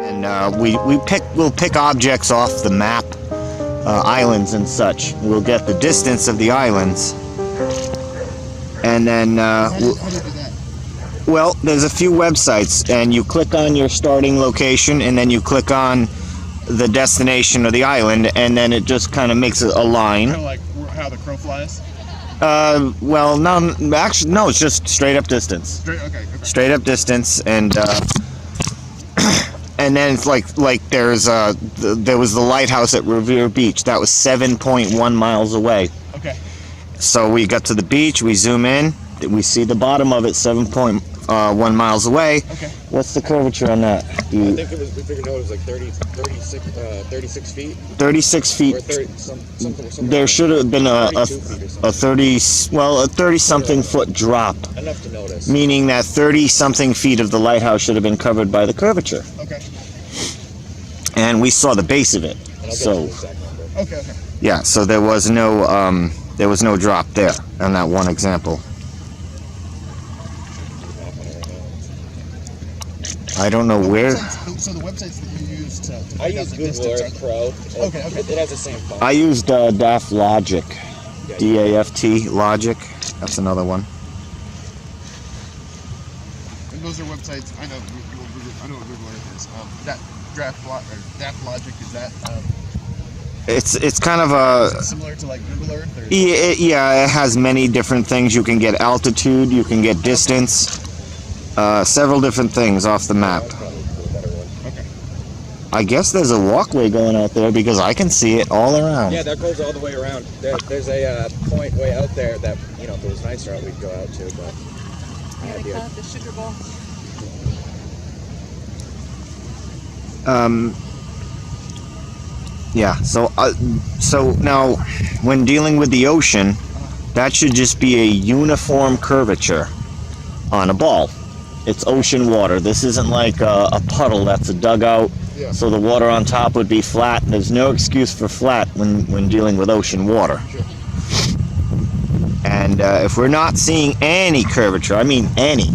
And we'll pick objects off the map, islands and such. We'll get the distance of the islands, and then How do you do that? well, there's a few websites, and you click on your starting location, and then you click on the destination of the island, and then it just kind of makes a line. Kind of like how the crow flies? Well, no, actually, no, it's just straight up distance. Okay. Straight up distance, and and then it's like there was the lighthouse at Revere Beach. That was 7.1 miles away. Okay. So we got to the beach, we zoom in, we see the bottom of it 7.1 miles away. Okay. What's the curvature on that? I think it was, we figured out it was like 36 feet. 36 feet. Or 30, something There should have been a 30-something foot drop. Enough to notice. Meaning that 30-something feet of the lighthouse should have been covered by the curvature. Okay. And we saw the base of it. And I'll get So, you the exact number. Okay. yeah, so there was no drop there on that one example. I don't know where. So the websites that you use to I use Google Earth Pro. Okay. It has the same font. I used DAFT Logic. Yeah, DAFT Logic. That's another one. And those are websites. I know what Google Earth is. That DAFT Logic, is that It's kind of is it similar to like Google Earth? Or yeah, it has many different things. You can get altitude, you can get distance, several different things off the map. That's probably the better one. Okay. I guess there's a walkway going out there because I can see it all around. Yeah, that goes all the way around. There's a point way out there that, you know, if it was nicer out, we'd go out to, but Yeah, they call it the Sugar Bowl. Yeah, so now when dealing with the ocean, that should just be a uniform curvature on a ball. It's ocean water. This isn't like a puddle that's a dugout, Yeah. so the water on top would be flat. There's no excuse for flat when dealing with ocean water. Sure. And if we're not seeing any curvature, I mean any,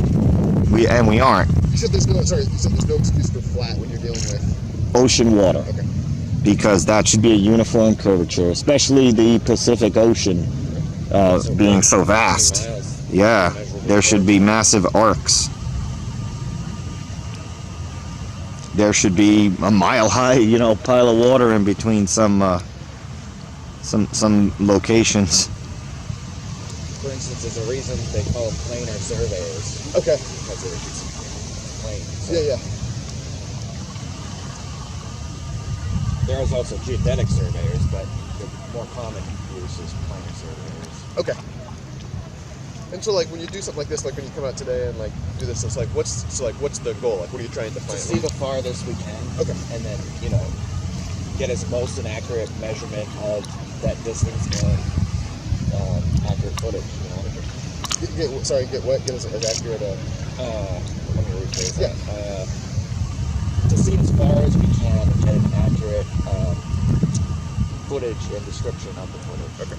we aren't, You said there's no excuse for flat when you're dealing with. ocean water. Okay. Because that should be a uniform curvature, especially the Pacific Ocean being so vast. Yeah, there should be massive arcs. There should be a mile-high, pile of water in between some locations. for instance, there's a reason they call them planar surveyors. Okay. Because it's plane. So Yeah. there's also geodetic surveyors, but the more common use is planar surveyors. Okay. And so, like, when you do something like this, like when you come out today and like do this, it's like, what's the goal? Like, what are you trying to To find? see the farthest we can, Okay. and then, get as most an accurate measurement of that distance and accurate footage, Get what? Get as accurate let me rephrase Yeah. that. To see as far as we can and get an accurate footage and description of the footage. Okay.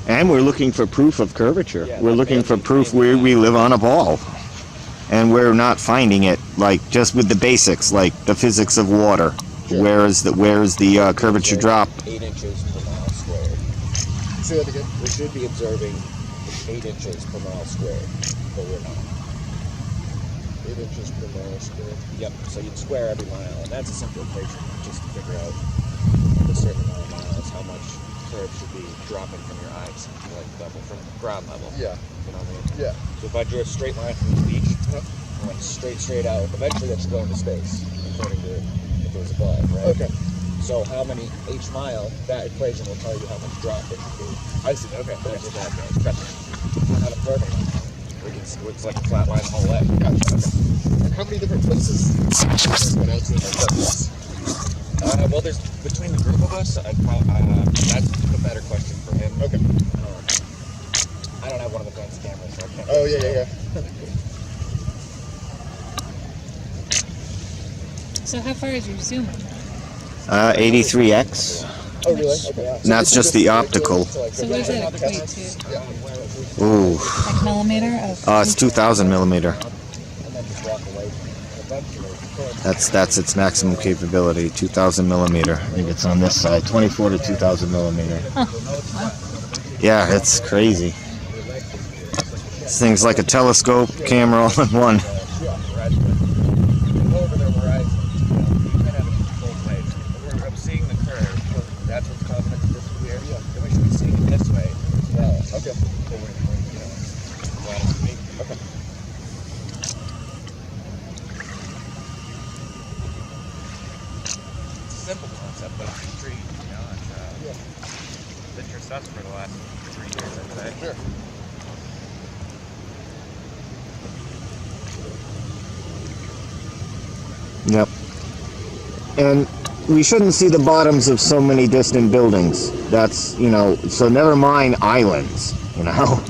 And we're looking for proof of curvature. Yeah, We're looking for proof where we live on a ball. And we're not finding it, like, just with the basics, like the physics of water. Sure. Where is the curvature drop? 8 inches per mile squared. Say that again. We should be observing 8 inches per mile squared, but we're not. 8 inches per mile squared. Yep, so you'd square every mile, and that's a simple equation just to figure out with a certain amount of miles how much curve should be dropping from your eyes, like level from ground level. Yeah. You know what I mean? Yeah. So if I drew a straight line from the beach, and went straight out, eventually that should go into space, according to if it was above, right? Okay. So how many each mile, that equation will tell you how much drop it should be. I see. Okay. That's what that means. Gotcha. Not a perfect. It's like a flat line the whole way. Gotcha. Okay. And how many different places went out to and done this? Well, there's between the group of us. That's a better question for him. Okay. I don't have one of the fancy cameras, so I can't. Oh yeah. So how far is your zoom? 83x. Oh really? Okay. And that's just the optical. So what does that equate to? Ooh. Like millimeter of? It's 2,000 millimeter. And then just walk away from it. Eventually, That's its maximum capability, 2,000 millimeter. I think it's on this side, 24 to 2,000 millimeter. Yeah, it's crazy. This thing's like a telescope, camera all in one. I'm seeing the curve. That's what's causing it to disappear. And we should be seeing it this way as well. Okay. Okay. It's a simple concept, but it's a treat, you know. It's interested us for the last 3 years, I'd say. Sure. Yep. And we shouldn't see the bottoms of so many distant buildings. That's, you know, so never mind islands, you know.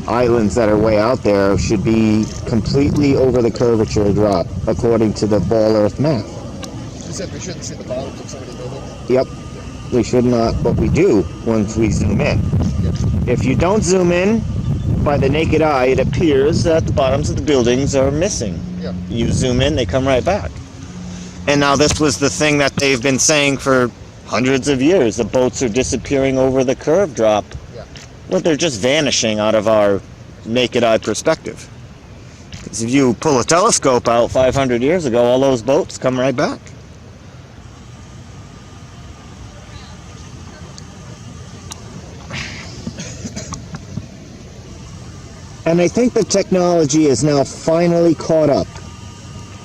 Islands that are way out there should be completely over the curvature drop, according to the ball earth math. You said we shouldn't see the bottoms of so many buildings? Yep. We should not, but we do once we zoom in. If you don't zoom in, by the naked eye, it appears that the bottoms of the buildings are missing. Yeah. You zoom in, they come right back. And now this was the thing that they've been saying for hundreds of years. The boats are disappearing over the curve drop. Yeah. Well, they're just vanishing out of our naked eye perspective. Because if you pull a telescope out 500 years ago, all those boats come right back. And I think the technology is now finally caught up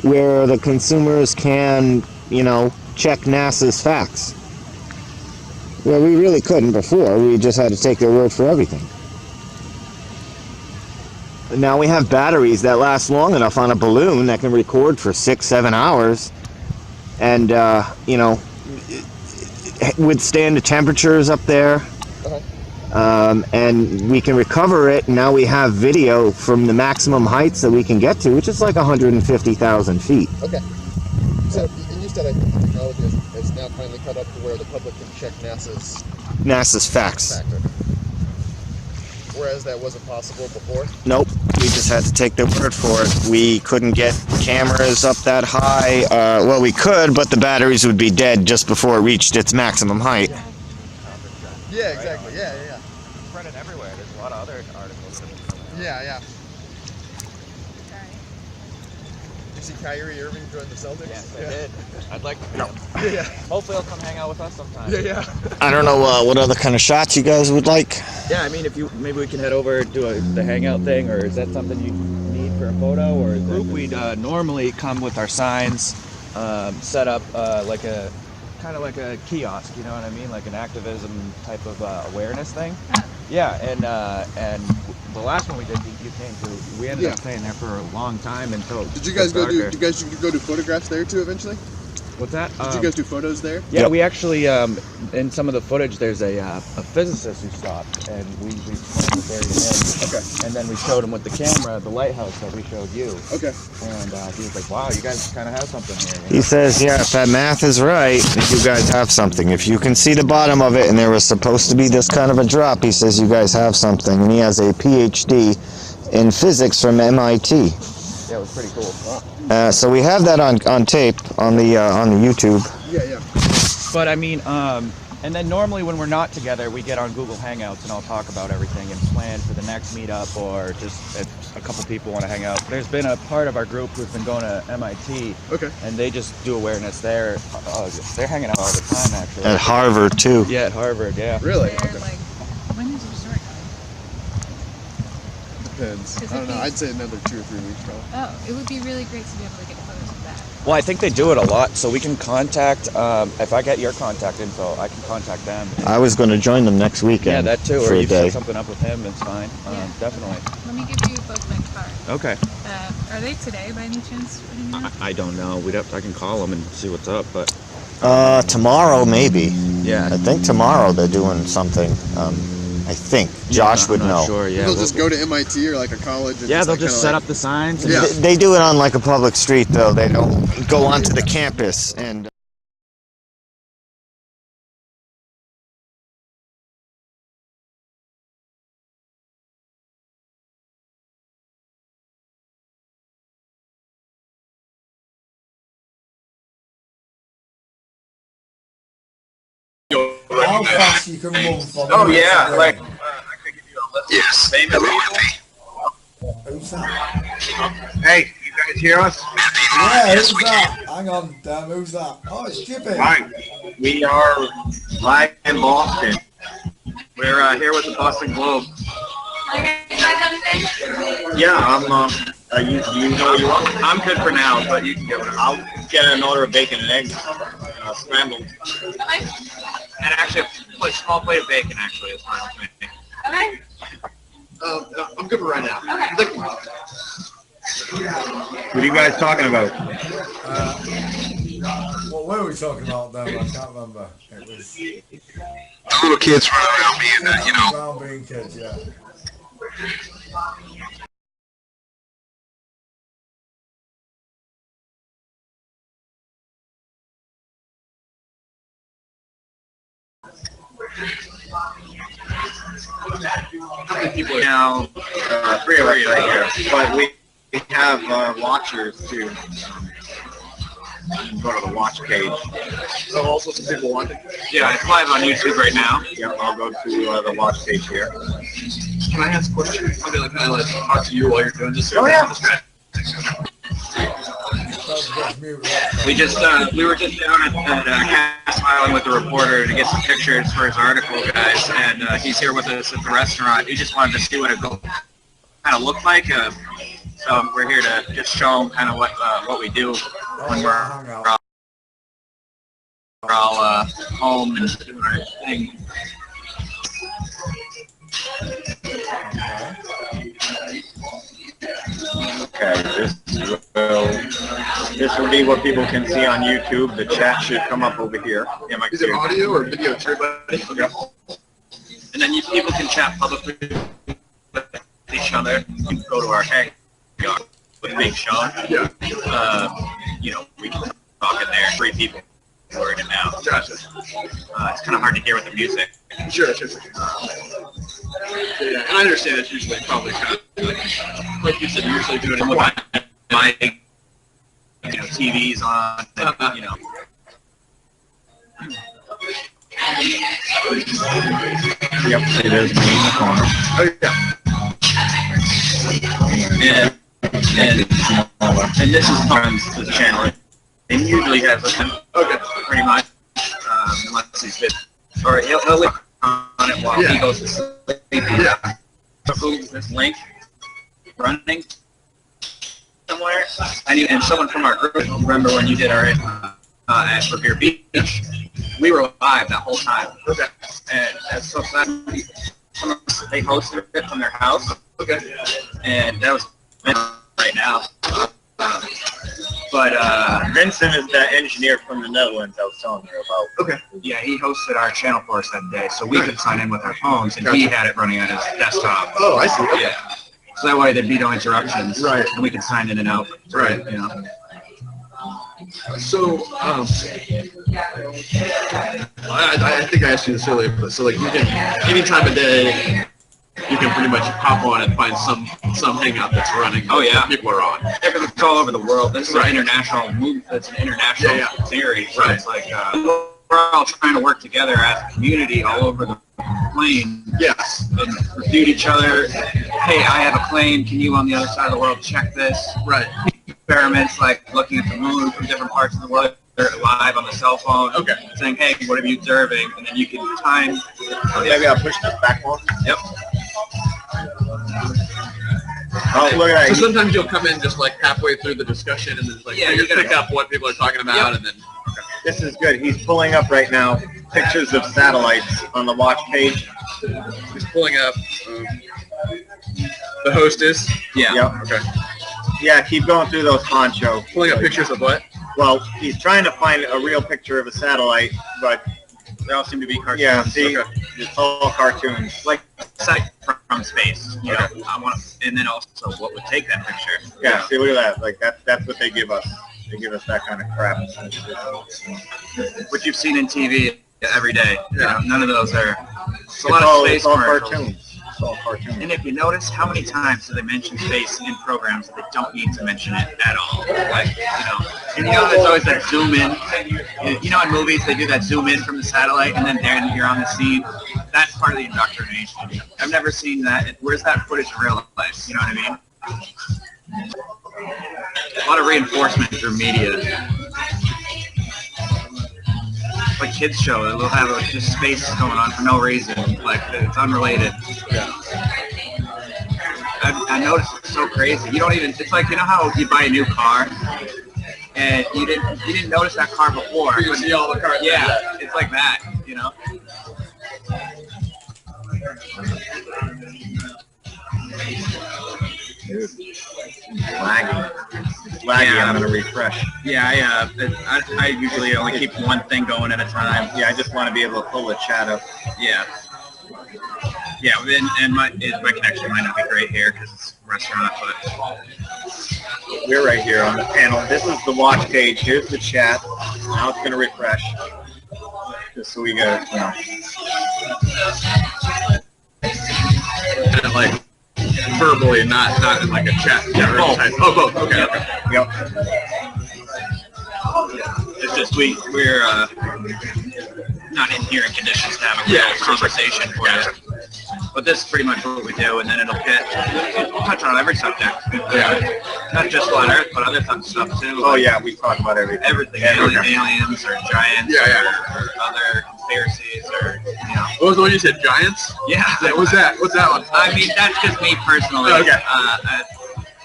where the consumers can, you know, check NASA's facts. Where we really couldn't before. We just had to take their word for everything. And now we have batteries that last long enough on a balloon that can record for 6-7 hours and, you know, withstand the temperatures up there. And we can recover it. And now we have video from the maximum heights that we can get to, which is like 150,000 feet. Okay. So, and you said I think the technology is now finally cut up to where the public can check NASA's facts. factor. Whereas that wasn't possible before? Nope. We just had to take their word for it. We couldn't get cameras up that high. Well, we could, but the batteries would be dead just before it reached its maximum height. Yeah, exactly. Yeah. It's running everywhere. There's a lot of other articles. Yeah. Did you see Kyrie Irving join the Celtics? Yes, I did. I'd like to meet him. Yeah. Hopefully he'll come hang out with us sometime. Yeah. I don't know what other kind of shots you guys would like. Yeah, I mean, if you maybe we can head over do the hangout thing, or is that something you need for a photo, or is group? We'd normally come with our signs, set up like a kind of like a kiosk, you know what I mean, like an activism type of awareness thing. Yeah, and the last one we did, you came to. We ended up staying there for a long time until. Did you guys go do? Did you guys go do photographs there too eventually? What's that? Did you guys do photos there? Yeah, we actually, in some of the footage, there's a physicist who stopped, and we explained the theory to him. Okay. And then we showed him with the camera, the lighthouse that we showed you. Okay. And he was like, wow, you guys kind of have something here. He says, yeah, if that math is right, you guys have something. If you can see the bottom of it and there was supposed to be this kind of a drop, he says you guys have something. And he has a PhD in physics from MIT. Yeah, it was pretty cool. So we have that on tape on the YouTube. Yeah. But I mean, and then normally when we're not together, we get on Google Hangouts and I'll talk about everything and plan for the next meetup, or just if a couple people want to hang out. There's been a part of our group who's been going to MIT. Okay. And they just do awareness there. They're hanging out all the time, actually. At Harvard too. Yeah, at Harvard. Yeah. Really? They're like, when is your story coming? Depends. I don't know. I'd say another 2 or 3 weeks probably. Oh, it would be really great to be able to get photos of that. Well, I think they do it a lot, so we can contact, if I get your contact info, I can contact them. I was going to join them next weekend. Yeah, that too, for or a you day. set something up with him, it's fine. Yeah. Definitely. Let me give you both my card. Okay. Are they today by any chance? I don't know. I can call them and see what's up, but. Tomorrow maybe. Yeah. I think tomorrow they're doing something. I think Josh would know. Sure. Yeah. They'll just go to MIT or like a college. And Yeah, they'll like just set up the signs. And They do it on like a public street though. They don't go onto the campus and. how fast you can run from. Oh yeah, like I could give you a list of famous people. Who's that? Hey, you guys hear us? Yeah, who's that? Hang on, damn, who's that? Oh, it's Jibby. Hi, we are live in Boston. We're here with the Boston Globe. Yeah, I'm. You know what you want? I'm good for now, but you can get one. I'll get an order of bacon and eggs, scrambled. And actually, a small plate of bacon. Actually, is fine with me. I'm good for right now. What are you guys talking about? What were we talking about then? I can't remember. It was Little kids running around being, brown bean kids, yeah. How many people are now? 3 of us right here, but we have watchers too. You can go to the watch page. So also some people watching. Yeah, it's live on YouTube right now. Yeah, I'll go to the watch page here. Can I ask a question? I'm gonna kind of like talk to you while you're doing this. Oh yeah. We were just down at Cass Island with the reporter to get some pictures for his article, guys, and he's here with us at the restaurant. He just wanted to see what it kind of looked like. So we're here to just show him kind of what we do when we're all home and doing our thing. Okay, this will be what people can see on YouTube. The chat should come up over here. Is it audio or video to everybody? Okay. And then people can chat publicly with each other. You can go to our hangout with Big Sean. Yeah. We can talk in there. 3 people are in it now. Gotcha. It's kind of hard to hear with the music. Sure. Yeah, and I understand it's usually probably kind of like you said, usually do it in with my TVs on, and, Yep, it is me in the corner. Oh yeah. And this is Tom's channel. And usually has a pretty much, unless he's fit. Or he'll look on it while he goes to sleep. Yeah. This link running somewhere. And someone from our group, remember when you did our at Revere Beach? We were live that whole time. Okay. And that's so sad. They hosted it from their house. Okay. And that was right now. But Vincent is the engineer from the Netherlands I was telling you about. Okay. Yeah, he hosted our channel for us that day, so we could sign in with our phones, and he had it running on his desktop. Oh, I see. Okay. Yeah. So that way there'd be no interruptions. Right. And we could sign in and out. Right. So, I think I asked you this earlier, but so like you can, any time of day, you can pretty much hop on and find some hangout that's running. Oh yeah, people are on. It's all over the world. This is an international movement. It's an international theory. So it's like we're all trying to work together as a community all over the plane. Yes. And refute each other. Hey, I have a claim. Can you on the other side of the world check this? Right. Experiments like looking at the moon from different parts of the world. They're live on the cell phone. Okay. Saying, hey, what are you observing? And then you can time. Maybe I'll push this back one. Yep. Oh, look at that. So sometimes you'll come in just like halfway through the discussion and then like you pick up what people are talking about and then. Okay. This is good. He's pulling up right now pictures of satellites on the watch page. He's pulling up the hostess. Yeah. Yep. Okay. Yeah, keep going through those poncho. Pulling up pictures of what? Well, he's trying to find a real picture of a satellite, but they all seem to be cartoons. Yeah, see, it's all cartoons. Like sight from space. You know, I want to, and then also what would take that picture. Yeah, see, look at that. Like that's what they give us. They give us that kind of crap. What you've seen in TV every day. Yeah. You know, none of those are. It's a lot of space cartoons. And if you notice, how many times do they mention space in programs that they don't need to mention it at all? Like, you know, And you know, there's always that zoom in. You know, in movies they do that zoom in from the satellite, and then you're on the scene. That's part of the indoctrination. I've never seen that. Where's that footage in real life? You know what I mean? A lot of reinforcement through media. Like kids show, they'll have just space going on for no reason. Like it's unrelated. Yeah. I noticed it's so crazy. You don't even. It's like, you know how you buy a new car and you didn't notice that car before. You see all the cars. Yeah, it's like that. You know. Laggy, I'm gonna refresh. Yeah, I usually only keep one thing going at a time. Yeah, I just want to be able to pull the chat up. Yeah. Yeah, and my connection might not be great here because it's a restaurant, but We're right here on the panel. This is the watch page. Here's the chat. Now it's gonna refresh. Just so we got, you know. And like verbally, not in like a chat. Yeah, both. Oh, both. Okay. Okay. Yep. it's just we're not in here in conditions to have a real conversation for it. But this is pretty much what we do, and then we'll touch on every subject. Not just flat Earth, but other stuff too. Oh yeah, we talk about everything. Everything. Aliens or giants or other conspiracies or, you know. What was the one you said? Giants? Yeah. What's that? What's that one? I mean, that's just me personally. Okay.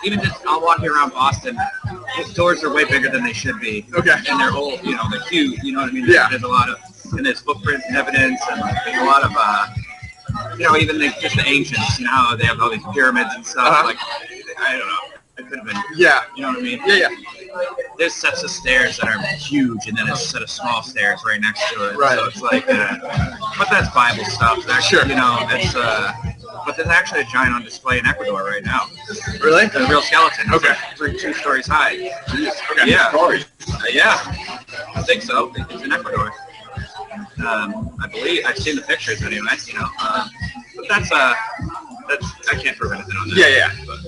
Even just, I'll walk around Boston. Those doors are way bigger than they should be. Okay. And they're old, you know, they're huge, you know what I mean? Yeah. There's a lot of, and there's footprints and evidence, and there's a lot of, you know, even just the ancients, you know, how they have all these pyramids and stuff. Like, I don't know. It could have been, you know what I mean? Yeah. There's sets of stairs that are huge, and then a set of small stairs right next to it. Right. So it's like, but that's Bible stuff. That's, Sure. You know, it's, but there's actually a giant on display in Ecuador right now. Really? A real skeleton. Okay. It's like 2 stories high. Okay. Yeah. Yeah. I think so. It's in Ecuador. I believe I've seen the pictures anyway. You know, but that's I can't prove anything on that. Yeah. But,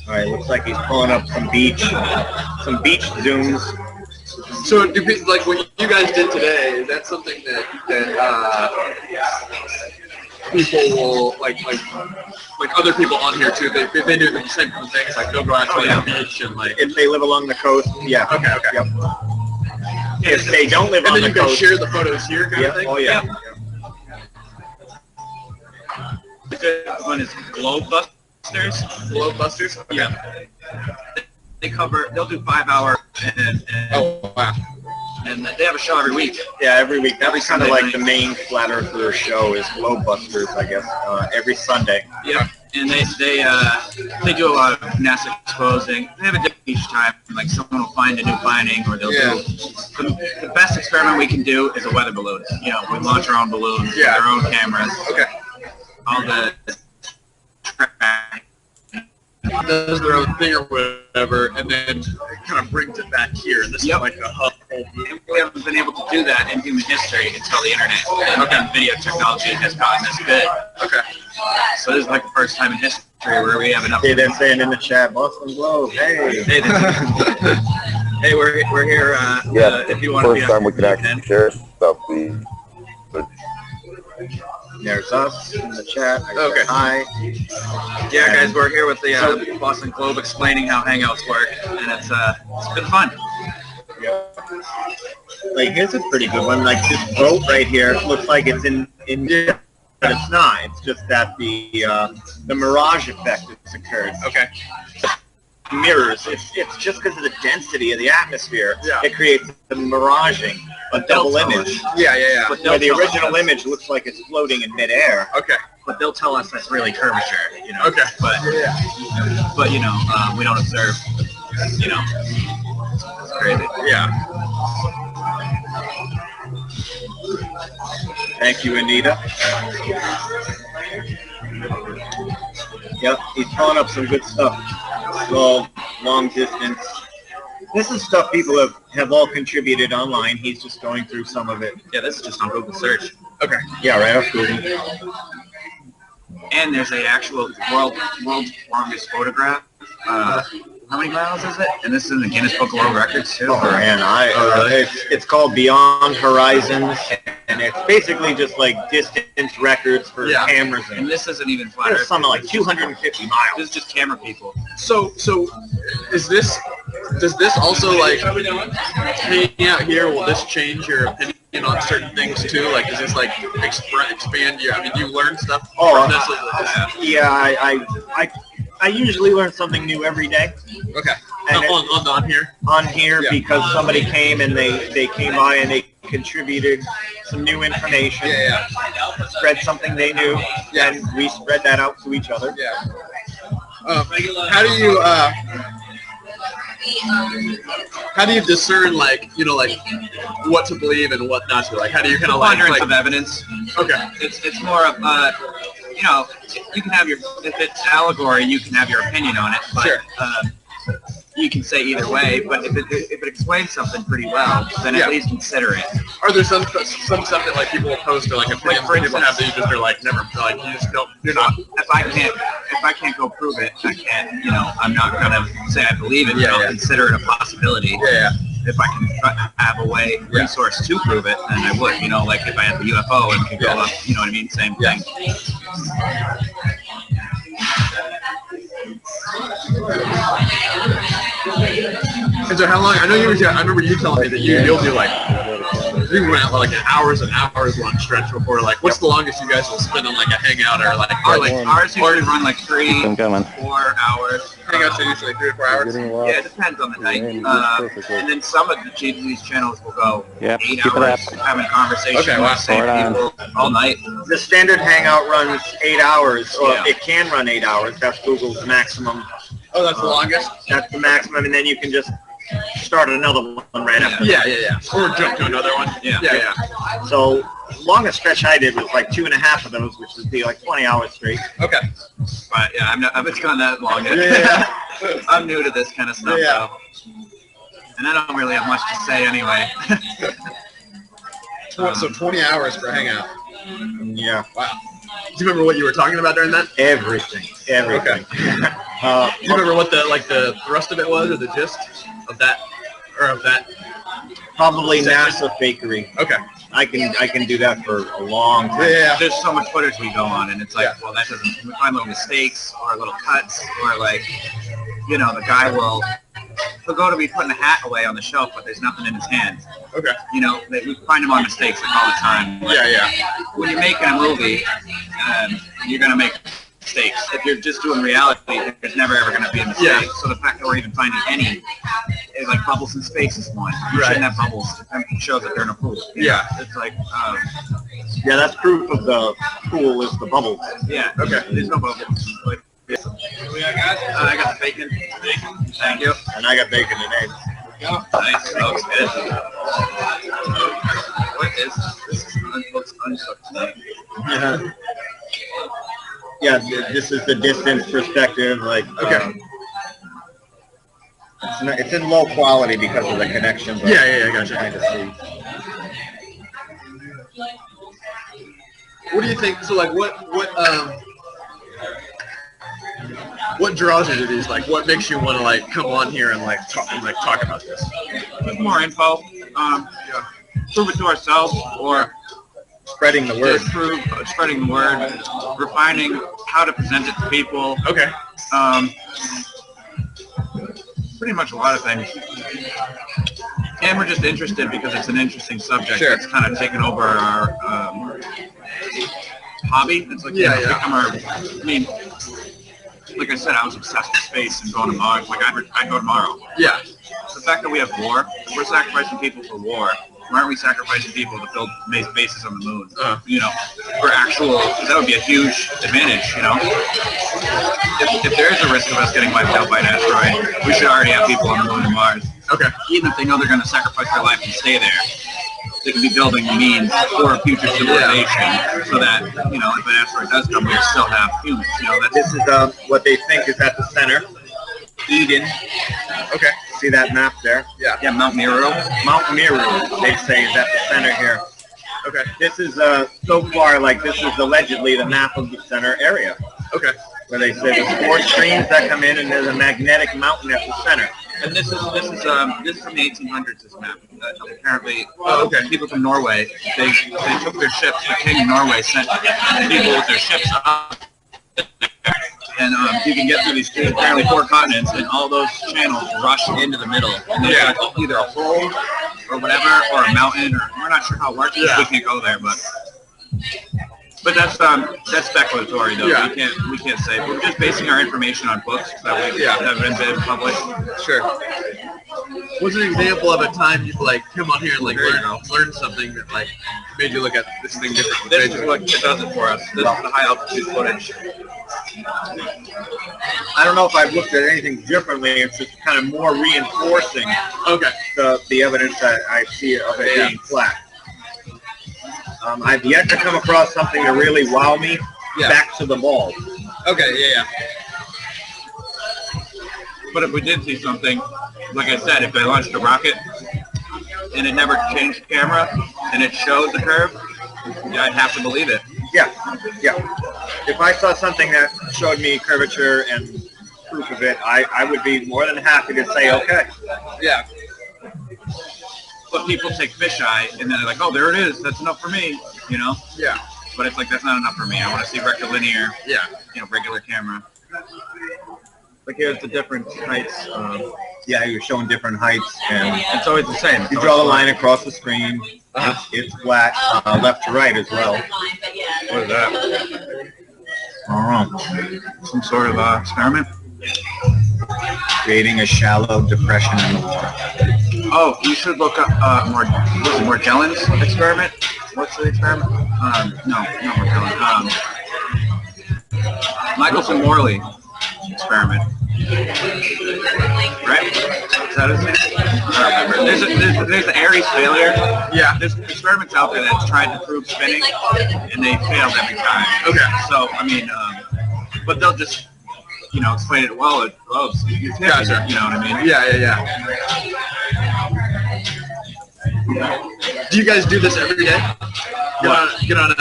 All right, looks like he's pulling up some beach zooms. So, like what you guys did today, is that something that people will like other people on here too? They do the same kind of things. Like they'll go out to the beach and like. If they live along the coast, yeah. Okay. Yep. If they don't live on And the then you can coast, share the photos here, kind of yeah. thing. Oh yeah. the good one is Globebusters. Globebusters. Okay. Yeah. They'll do 5-hour and Oh wow. and they have a show every week. Yeah, every week. That's kind of Sunday like the main Flat Earther show is Globebusters, I guess, every Sunday. Yep. And they do a lot of NASA exposing. They have a different each time. Like someone will find a new finding, or they'll do. The best experiment we can do is a weather balloon. You know, we launch our own balloons with our own cameras. Okay. All the Does their own thing or whatever, and then kind of brings it back here. This is like a hub. And we haven't been able to do that in human history until the internet. And video technology has gotten us good. Okay. So this is like the first time in history where we have enough. Hey, they're saying in the chat, Boston Globe, hey. Hey, we're here. If you want to be First time we can actually share stuff. There's us in the chat. Okay. Hi. Yeah, guys, we're here with the Boston Globe explaining how Hangouts work, and it's been fun. Yeah. Like, here's a pretty good one. Like, this boat right here looks like it's in but it's not. It's just that the mirage effect has occurred. Okay. Mirrors. It's just because of the density of the atmosphere. Yeah. It creates the miraging, a double image. Yeah. But Where the they'll tell original us- image looks like it's floating in midair. Okay. But they'll tell us that's really curvature, you know. Okay. But you know, we don't observe. You know, it's crazy. Yeah. Thank you, Anita. Yep, he's pulling up some good stuff. Well, long distance. This is stuff people have all contributed online. He's just going through some of it. Yeah, this is just on Google search. Okay. Yeah, right off Google. And there's a actual world's longest photograph. How many miles is it? And this is in the Guinness Book of World Records too. Oh man, it's called Beyond Horizons, and it's basically just like distance records for cameras. And this isn't even flat. There's something like 250 miles. This is just camera people. So does this also like hanging out here? Will this change your opinion on certain things too? Like, does this like expand your? I mean, you learn stuff from this. Yeah, I usually learn something new every day. Okay. And on here. On here because somebody came and they came by and they contributed some new information. Yeah. Spread something they knew, and we spread that out to each other. Yeah. How do you discern like what to believe and what not to? Like, how do you kind of Preponderance of evidence. Okay. It's more of you can have if it's allegory, you can have your opinion on it. But, sure. You can say either way, but if it explains something pretty well, then at least consider it. Are there some stuff that like people will post or like opinions that people have that you just are like never like you just don't you're not. If I can't go prove it, I can't. I'm not gonna say I believe it. I'll consider it a possibility. Yeah. If I can have a resource to prove it, then I would. Like if I had the UFO and could go up, you know what I mean? Same thing. And so how long? I remember you telling me that you'll do like you went out like hours and hours long stretch before like what's the longest you guys will spend on like a hangout or like ours usually run like 3 4 hours. Hangouts are usually 3 to 4 hours. Yeah, it depends on the night. And then some of these channels will go 8 hours having conversations with the same people all night. The standard hangout runs 8 hours, or it can run 8 hours. That's Google's maximum. Oh, that's the longest? That's the maximum, and then you can just start another one right after. Yeah. Or jump to another one. Yeah. So, longest stretch I did was like 2.5 of those, which would be like 20 hours straight. Okay. But yeah, I haven't gone that long yet. Yeah. I'm new to this kind of stuff, though. And I don't really have much to say anyway. So 20 hours for a hangout. Yeah. Wow. Do you remember what you were talking about during that? Everything. Okay. Do you remember what the thrust of it was, or the gist of that, Probably NASA fakery. Okay. I can do that for a long time. Yeah. There's so much footage we go on, and it's like, well, that doesn't. We find little mistakes or little cuts, or like, the guy he'll go to be putting a hat away on the shelf, but there's nothing in his hand. Okay. We find him on mistakes like all the time. Like, when you're making a movie, you're gonna make mistakes. If you're just doing reality, there's never ever gonna be a mistake. Yeah. So the fact that we're even finding any, like bubbles in space is one. You shouldn't have bubbles. It shows that they're in a pool. Yeah. It's like. Yeah, that's proof of the pool is the bubbles. Yeah. Okay. There's no bubbles. I got the bacon. Thank you. And I got bacon and eggs. Nice. That looks good. What is this? This looks uncooked. Yeah, this is the distance perspective. Like, it's in low quality because of the connection. But I gotcha. Trying to see. What do you think? So, like, what draws you to these? Like, what makes you want to like come on here and talk about this? More info. Prove it to ourselves, or spreading the word. Spreading the word, refining how to present it to people. Okay. Pretty much a lot of things. And we're just interested because it's an interesting subject. Sure. It's kind of taken over our hobby. It's like become our. I mean, like I said, I was obsessed with space and going to Mars. Like I'd go tomorrow. Yeah. The fact that we have war, we're sacrificing people for war. Why aren't we sacrificing people to build bases on the moon? For actual, that would be a huge advantage. If there is a risk of us getting wiped out by an asteroid, we should already have people on the moon and Mars. Okay. Even if they know they're going to sacrifice their life and stay there, they could be building means for a future civilization, so that if an asteroid does come, we still have humans. This is what they think is at the center. Eden. Okay. See that map there? Yeah. Yeah, Mount Meru. Mount Meru, they say, is at the center here. Okay. This is so far like this is allegedly the map of the center area. Okay. where they say the four streams that come in, and there's a magnetic mountain at the center. And this is from the 1800s. This map. Apparently, people from Norway they took their ships. The king of Norway sent people with their ships up, and you can get through these apparently 4 continents, and all those channels rush into the middle. And there's like either a hole or whatever, or a mountain, or we're not sure how large it is. We can't go there, but that's speculatory though. Yeah. We can't say. We're just basing our information on books that have been published. Sure. What's an example of a time you've like come on here and like learn something that like made you look at this thing differently? This is what it does it for us. This is the high altitude footage. I don't know if I've looked at anything differently. It's just kind of more reinforcing the evidence that I see of it being flat. I've yet to come across something to really wow me. Back to the ball. Okay, But if we did see something, like I said, if they launched a rocket and it never changed camera and it showed the curve, I'd have to believe it. Yeah. If I saw something that showed me curvature and proof of it, I would be more than happy to say okay. Yeah. But people take fisheye and then they're like, oh, there it is. That's enough for me, you know? Yeah. But it's like, that's not enough for me. I want to see rectilinear, regular camera. Like here's the different heights. You're showing different heights, and it's always the same. You draw the line across the screen. It's flat, left to right as well. What is that? I don't know. Some sort of experiment? Creating a shallow depression in the water. Oh, you should look up Morgellons experiment. What's the experiment? No, not Morgellon. Michelson-Morley experiment. Right? Is that his name? I don't remember. There's the Aries failure. Yeah. There's experiments out there that tried to prove spinning, and they failed every time. Okay. So, I mean, but they'll just, explain it well. You're Gotcha. You know what I mean? Yeah. Do you guys do this every day? Get on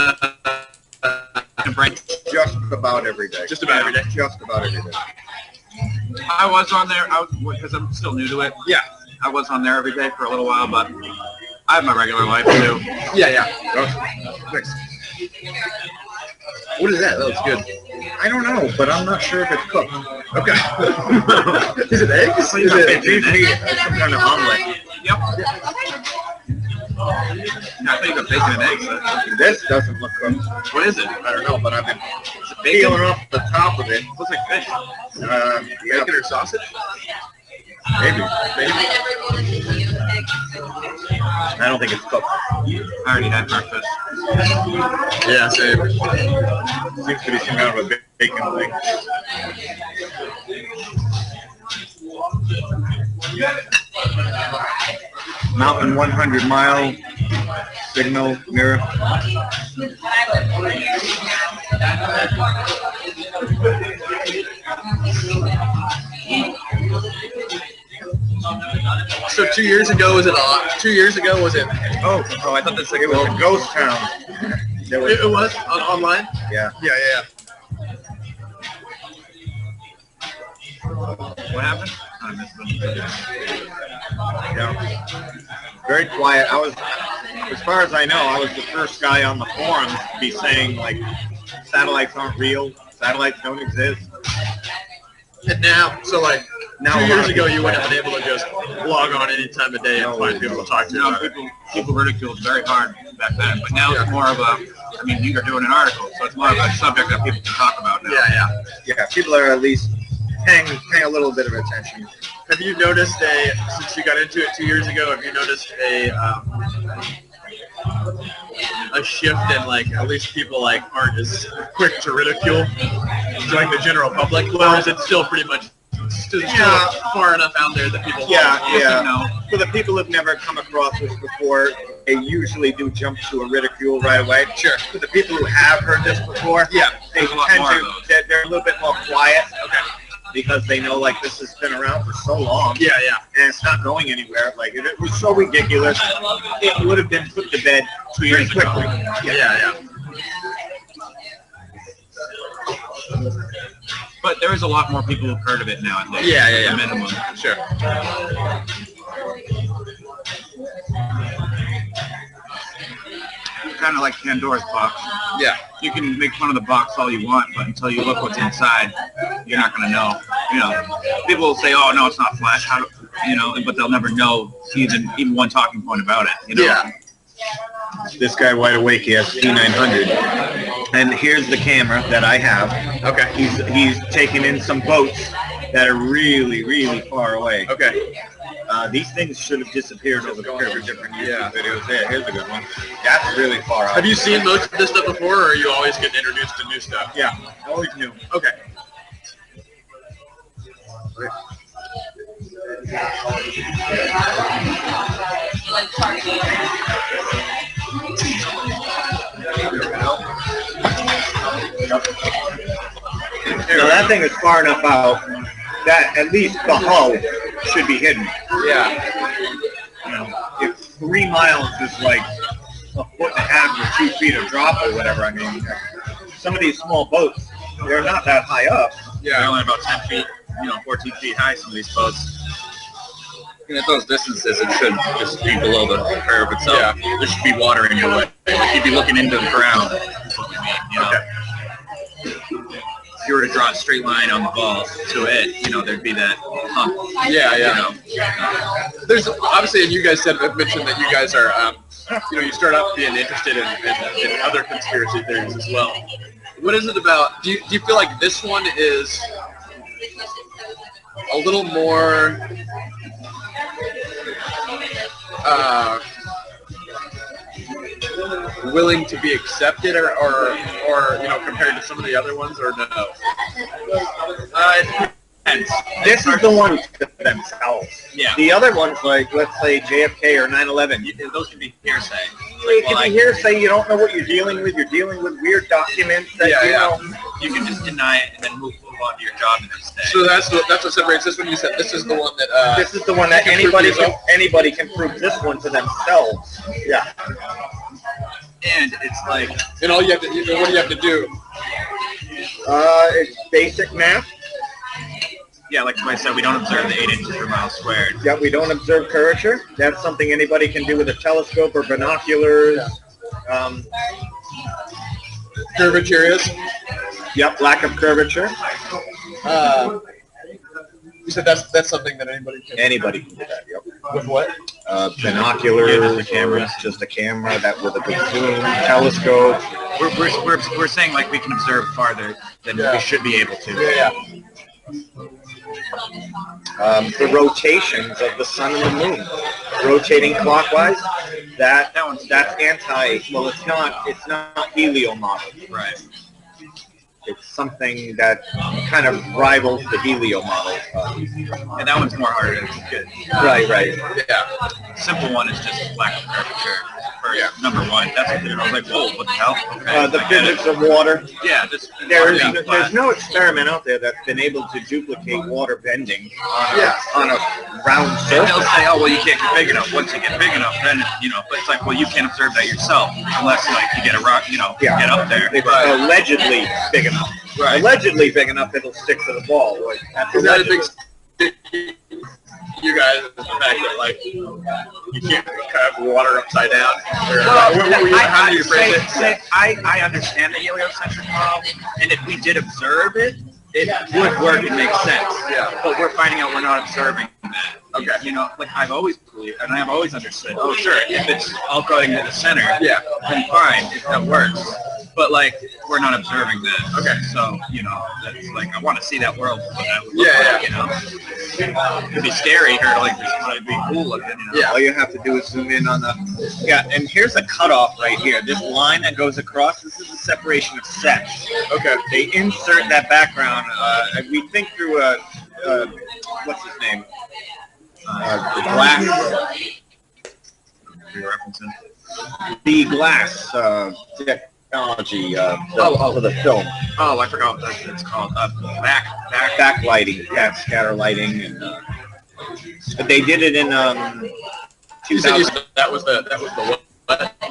a break? Just about every day. Just about every day? Just about every day. I was on there, because I'm still new to it. Yeah. I was on there every day for a little while, but I have my regular life too. Yeah. Thanks. What is that? That looks good. I don't know, but I'm not sure if it's cooked. Okay. Is it eggs? It's usually some kind of omelet. Yep. I think I'm bacon and eggs. This doesn't look cooked. What is it? I don't know, but I've been peeling off the top of it. Looks like fish. Bacon or sausage? Maybe. I don't think it's cooked. I already had breakfast. Yeah, same. Seems to be some kind of a bacon thing. Mountain 100 mile signal mirror. So 2 years ago was it? 2 years ago was it? Oh, I thought this it was a ghost town. It was online. Yeah. What happened? I missed them. Yeah. Very quiet. As far as I know, I was the first guy on the forums to be saying like, satellites aren't real, satellites don't exist. And now, so like, Now 2 a lot years of ago, people- you wouldn't have been able to just log on any time of day and find people to talk to. About it. People ridiculed very hard back then, but now it's more of a, you're doing an article, so it's more of a subject that people can talk about now. Yeah, people are at least paying a little bit of attention. Have you noticed since you got into it 2 years ago, have you noticed a shift in like, at least people like aren't as quick to ridicule like the general public, or is it still pretty much still far enough out there that people know? For the people who've never come across this before, they usually do jump to a ridicule right away. Sure. For the people who have heard this before, they there's a lot tend more to, of those. they're a little bit more quiet. Because they know like this has been around for so long. Yeah. And it's not going anywhere. Like if it was so ridiculous, it would have been put to bed 2 years quickly. Yeah. But there is a lot more people who've heard of it now, at least. Yeah. Minimum. Sure. Kind of like Pandora's box. Yeah. You can make fun of the box all you want, but until you look what's inside, you're not going to know. You know, people will say, "Oh no, it's not flash." How do, you know? But they'll never know even one talking point about it. You know? Yeah. This guy wide awake, he has P900, and here's the camera that I have. Okay. He's taken in some boats that are really, really far away. Okay. These things should have disappeared over the curve in different YouTube videos. Yeah, here's a good one. That's really far out. Have you seen most of this stuff before, or are you always getting introduced to new stuff? Yeah, always new. Okay. So that thing is far enough out that at least the hull should be hidden. Yeah. You know, if 3 miles is like a foot and a half or 2 feet of drop or whatever, I mean, some of these small boats, they're not that high up. They're only about 10 feet, 14 feet high, some of these boats. And at those distances, it should just be below the curve itself. Yeah. There should be water in your way. Like you'd be looking into the ground. That's what we mean, you know? Okay. If you were to draw a straight line on the ball to it, there'd be that hump. Yeah. There's obviously, and you guys mentioned that you guys are, you start out being interested in other conspiracy theories as well. What is it about? Do you feel like this one is a little more willing to be accepted, or compared to some of the other ones, or no? It depends. This is the one to themselves. Yeah. The other ones, like, let's say JFK or 9/11, Those can be hearsay. it can be hearsay. You don't know what you're dealing with. You're dealing with weird documents that You can just deny it and then move on to your job the next day. So that's what separates this one. You said this is the one that. This is the one that anybody can prove this one to themselves. Yeah. And it's like, And all you have to, what do you have to do? It's basic math. yeah, like I said, we don't observe the 8 inches per mile squared. Yeah, we don't observe curvature. That's something anybody can do with a telescope or binoculars. Curvature is. Yep, lack of curvature. You said that's something that anybody can. Anybody can do that. Yep. With what? Binoculars, just a camera that with a good zoom, telescope. We're saying like we can observe farther than we should be able to. Yeah. The rotations of the sun and the moon, rotating clockwise. That's anti. Well, it's not helio model. Right. It's something that kind of rivals the helio model. And that one's more harder to get. Right. Yeah. Simple one is just lack of curvature. Number one. That's what I was like, whoa, what the hell? Okay, The physics of water. Yeah. There's no experiment out there that's been able to duplicate water bending on a round And surface. they'll say, oh, well, you can't get big enough. Once you get big enough, then, but it's like, well, you can't observe that yourself unless, like, you get a rock, get up there. It's allegedly big enough. Right. Allegedly big enough, it'll stick to the ball. Like, that's Is that a big allegedly. you guys is the fact that like you can't have water upside down? Or, how do you phrase it? I understand the heliocentric model, and if we did observe it, it would work and make sense. Yeah. But we're finding out we're not observing that. Okay. Like I've always believed, and I've always understood. Oh, sure, if it's all going to the center, then fine, if that works. But like, we're not observing that. Okay. So that's like I want to see that world. What that would look like, It'd be scary, or like it'd be cool looking. All you have to do is zoom in on the. Yeah, and here's a cutoff right here. This line that goes across. This is the separation of sets. Okay. They insert that background. We think through what's his name? The glass. The glass technology for the film. Oh, I forgot what it's called. Backlighting. Yeah, scatter lighting, and but they did it in You said 2000. that was the what?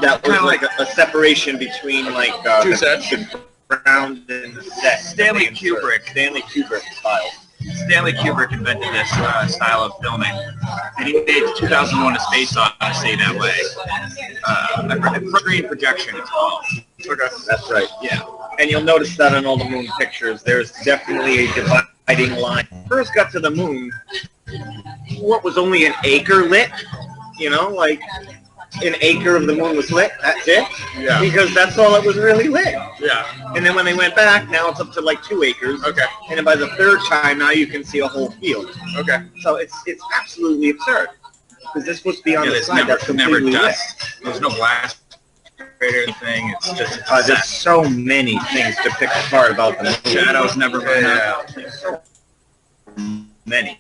That was like a separation between like Two sets? the around in the set. Stanley Kubrick. Stanley Kubrick style. Stanley Kubrick invented this style of filming, and he made 2001: A Space Odyssey that way. Screen projection, it's called. Okay. That's right. Yeah. And you'll notice that in all the moon pictures, there's definitely a dividing line. First got to the moon, what was only an acre lit? You know, like an acre of the moon was lit. That's it. Yeah. Because that's all it was really lit. Yeah. And then when they went back, now it's up to like 2 acres. Okay. And then by the third time, now you can see a whole field. Okay. So it's absolutely absurd. Because this was beyond the there's side. That's never completely lit. dust. There's no blast or anything. It's just There's so many things to pick apart about the moon. shadows never run out. So many.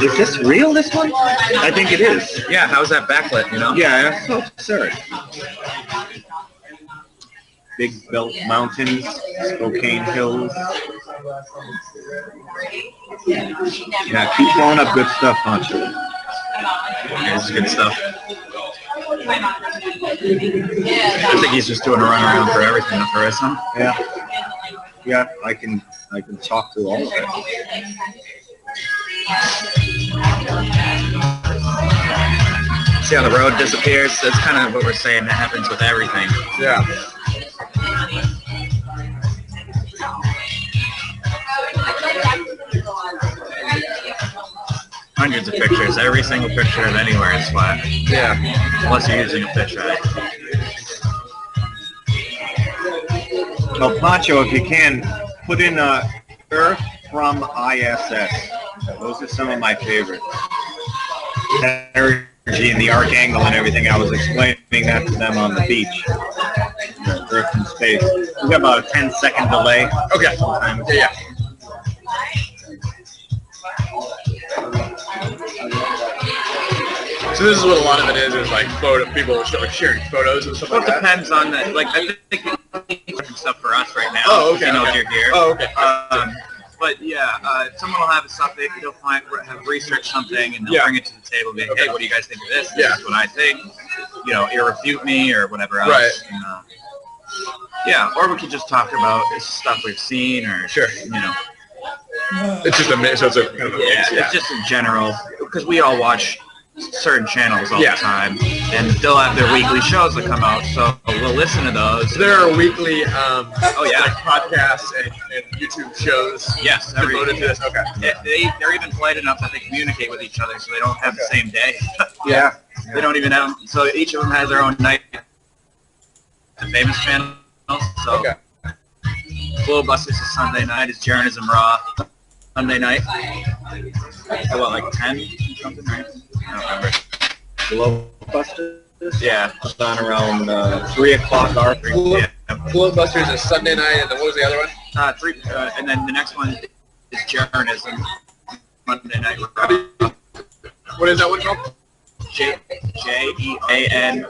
Is this real, this one? I think it is. Yeah, how's that backlit, you know? Yeah, that's so absurd. Big Belt Mountains, Spokane Hills. Yeah, keep throwing up good stuff, Poncho. Yeah, this is good stuff. I think he's just doing a runaround for everything for us, huh? Yeah. Yeah, I can talk to all of it. See how the road disappears? That's kind of what we're saying that happens with everything. Yeah. Hundreds of pictures. Every single picture of anywhere is flat. Yeah. Unless you're using a fisheye. Well, Pancho, if you can, put in Earth from ISS. Those are some of my favorites. Energy and the arc angle and everything. I was explaining that to them on the beach. Earth from space. We got about a 10-second delay. Okay. Sometimes. Yeah. So this is what a lot of it is like people are sharing photos and stuff Well, like it that. depends on the, like, I think it's stuff for us right now. Oh, okay, You know, okay. if you're here. Oh, okay. But yeah, someone will have stuff, they'll have researched something and they'll Yeah. bring it to the table and be like, Okay. hey, what do you guys think of this? Yeah. This is what I think. You know, refute me or whatever else. Right. And, yeah, or we could just talk about stuff we've seen or, Sure. you know. It's just a mix. So it's a kind of a Yeah, mix. Yeah. it's just in general, because we all watch certain channels all Yeah. the time, and they'll have their weekly shows that come out, so we'll listen to those. There are weekly yeah. podcasts and YouTube shows Yes, devoted to this. Okay. they're even polite enough that they communicate with each other, so they don't have the same day. Yeah. They don't even have, so each of them has their own night. The famous channels, so Okay. Globebusters is Sunday night, it's Journalism Raw Sunday night. So what, like 10 something, right? I don't remember. Globebusters? Yeah. It's on around 3 o'clock our Yeah. Globebusters is Sunday night, and then what was the other one? And then the next one is Journalism Monday night. What is that one called? Jean, and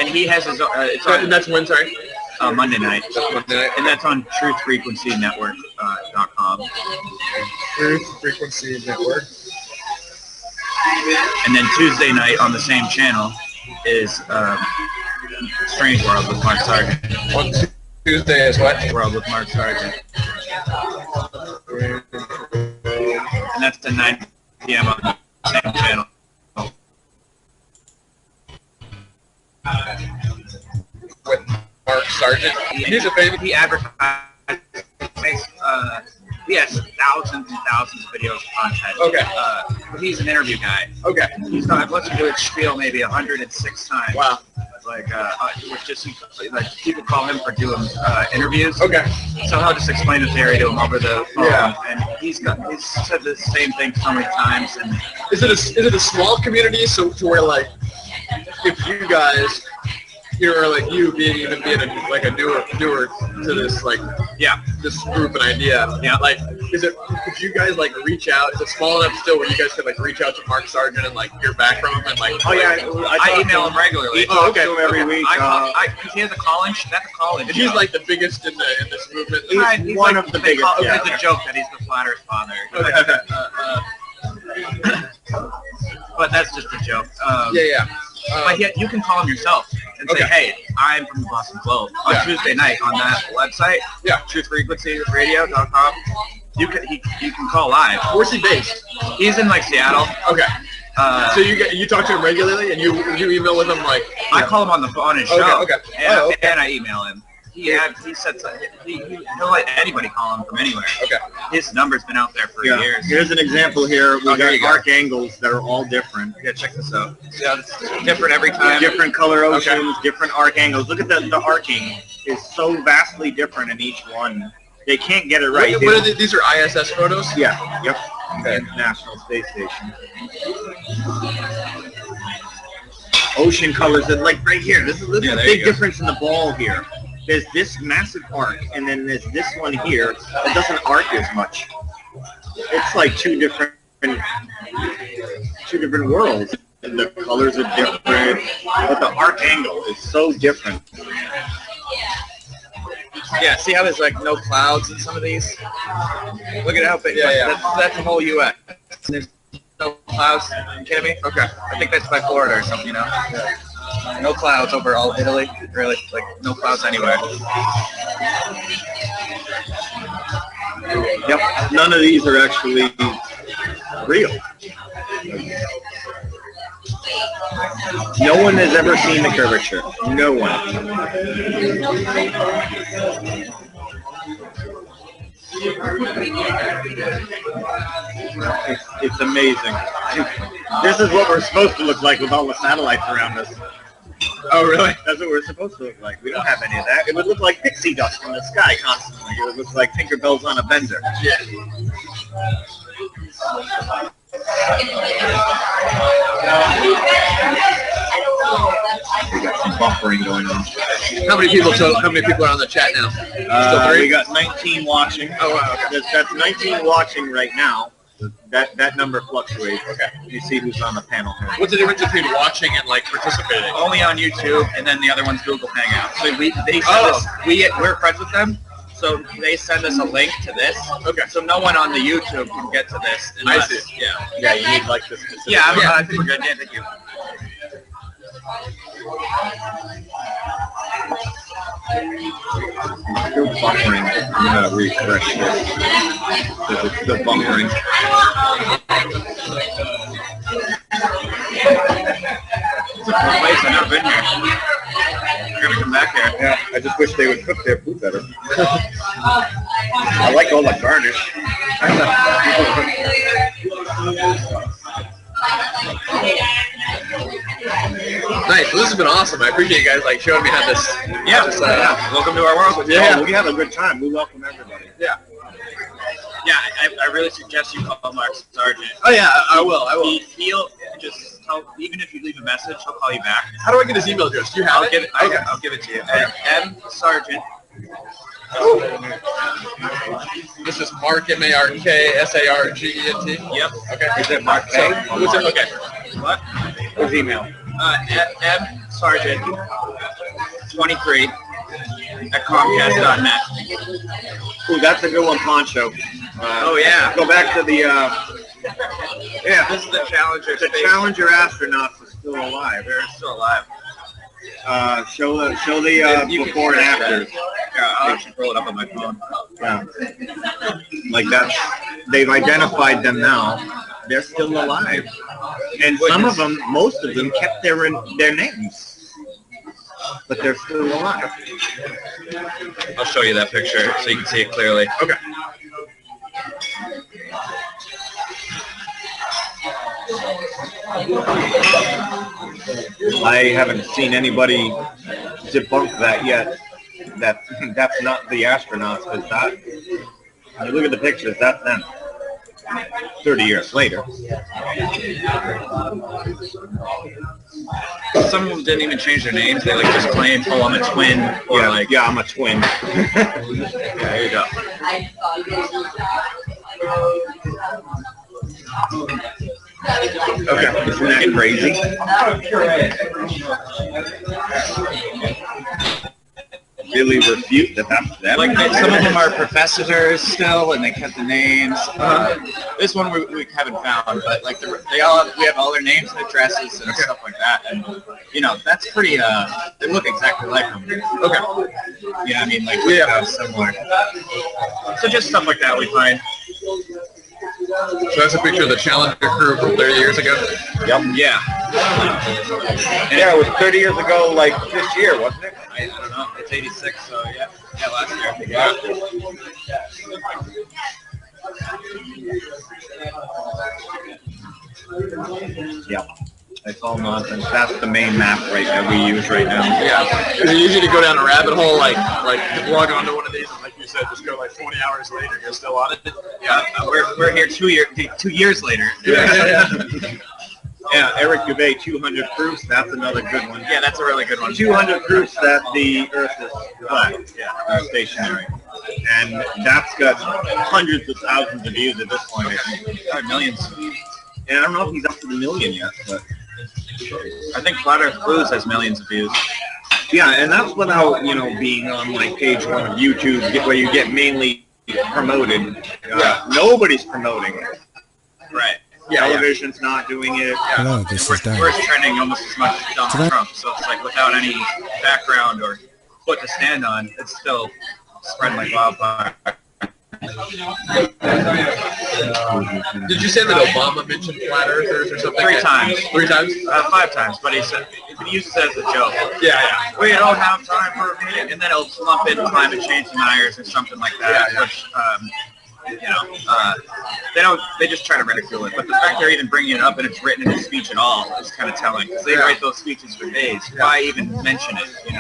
he has his own. It's on That's when, sorry? Monday night, That's Monday night. and that's on TruthFrequencyNetwork.com. Truth Frequency Network. And then Tuesday night on the same channel is Strange World with Mark Sargent. On Tuesday is what? World with Mark Sargent, and that's at 9 p.m. on the same channel. With Mark Sargent. He's a famous. He advertises. He has thousands and thousands of videos of content. Okay. But he's an interview guy. Okay. He's done. I've listened to his spiel maybe 106 times. Wow. Like, which just like people call him for doing interviews. Okay. So he'll just explain the theory to him over the phone. Yeah. And he's said the same thing so many times. And Is it a small community? So to where like, if you guys you being a, like a newer to this this group and idea. Yeah. Like, could you guys like reach out? Is it small enough still where you guys could like reach out to Mark Sargent and like hear back from him and like? Oh yeah, I email him regularly. Oh, okay. To him every week. Because he has a college. That's a college. And he's like the biggest in this movement. He's one of the biggest. Yeah. It's a joke that he's the flatter's father. But that's just a joke. But yeah, you can call him yourself and say, hey, I'm from the Boston Globe on Tuesday night on that website, truthfrequencyradio.com. You can call live. Where's he based? He's in like Seattle. Okay. So you talk to him regularly and you email with him like? I call him on the phone and show. Okay. And I email him. He sets he'll let anybody call him from anywhere. Okay. His number's been out there for years. Here's an example here. We got arc angles that are all different. Yeah, check this out. Yeah, it's different every time. Different color oceans, different arc angles. Look at the arcing is so vastly different in each one. They can't get it right. What are these are ISS photos? Yeah. Yep. Okay. International Space Station. Ocean colors, and like right here. This is a big difference in the ball here. There's this massive arc, and then there's this one here that doesn't arc as much. It's like two different worlds. And the colors are different, but the arc angle is so different. Yeah, see how there's like no clouds in some of these? Look at how big. That's the whole U.S. There's no clouds. Are you kidding me? Okay. I think that's by Florida or something, you know? No clouds over all Italy. Really, like no clouds anywhere. Yep. None of these are actually real. No one has ever seen the curvature. No one. It's amazing. This is what we're supposed to look like with all the satellites around us. Oh, really? That's what we're supposed to look like. We don't have any of that. It would look like pixie dust in the sky constantly. It would look like Tinkerbell's on a bender. Yeah. We got some buffering going on. How many people are on the chat now? Still 3? We got 19 watching. Oh, wow, okay. That's 19 watching right now. That number fluctuates. Okay. You see who's on the panel here. What's the difference between watching and like participating? Only on YouTube, and then the other one's Google Hangouts. So we're friends with them. So they send us a link to this. Okay. So no one on the YouTube can get to this. I see. Yeah. Yeah, you need like this specific. Yeah, I think we're good. Yeah, thank you. Still buffering. I'm gonna refresh this because it's still buffering. It's a cool place. I've never been here. I'm gonna come back here. Yeah, I just wish they would cook their food better. I like all the garnish. Nice. Well, this has been awesome. I appreciate you guys like showing me how this. Yeah. Welcome to our world. Yeah, we have a good time. We welcome everybody. Yeah. Yeah, I really suggest you call Mark Sargent. Oh yeah, I will. He'll just tell, even if you leave a message, he'll call you back. How do I get his email address? Do you have it? I'll give it to you. M Sargent. This is Mark MarkSargent. Yep. Okay. Is it Mark K? So, what's it? Okay. What? His email. M Sargent 23 at Comcast.net. Ooh, that's a good one, Poncho. Oh yeah. Go back to the. Yeah, This is the Challenger. the Challenger astronauts are still alive. They're still alive. Show the before and after. Yeah, I'll actually throw it up on my phone. Yeah. Like that. They've identified them now. They're still alive, and some of them, most of them, kept their names, but they're still alive. I'll show you that picture so you can see it clearly. Okay. I haven't seen anybody debunk that yet. That's not the astronauts, because that, when you look at the pictures, that's them. 30 years later. Some of them didn't even change their names. They like just claimed, "Oh, I'm a twin," or Yeah, I'm a twin. Yeah, there you go. Okay, isn't that crazy? Really refute that that's them. Like some of them are professors still, and they kept the names. This one we haven't found, but like we have all their names and addresses and stuff like that, and you know that's pretty. They look exactly like them. Okay. Yeah, I mean like similar. So just stuff like that we find. So that's a picture of the Challenger crew from 30 years ago? Yep. Yeah. Yeah, it was 30 years ago, like this year, wasn't it? I don't know. It's 86, so yeah. Yeah, last year. Yeah. Yeah. It's all nonsense. That's the main map that we use right now. Yeah. Is it easy to go down a rabbit hole, like log onto one of these, and like you said, just go like 20 hours later, and you're still on it? Yeah. We're here 2 years later. Yeah. Yeah, Eric Dubay, 200 proofs. That's another good one. Yeah, that's a really good one. 200 proofs that the Earth is flat, stationary, and that's got hundreds of thousands of views at this point. I think. Millions. And I don't know if he's up to the million yet, but I think Flat Earth Blues has millions of views. yeah, and that's without being on like page 1 of YouTube, where you get mainly promoted. Nobody's promoting it. Right. Television's not doing it. Hello, this is Dan. We're trending almost as much as Donald Trump, so it's like without any background or foot to stand on, it's still spreading like wildfire. Did you say that Obama mentioned flat earthers or something? 3 times. 3 times? 5 times, but he uses it as a joke. Yeah. We don't have time for a minute, and then he'll lump in climate change deniers or something like that, which they just try to ridicule it. But the fact they're even bringing it up and it's written in his speech at all is kind of telling, because they write those speeches for days. Why even mention it? Do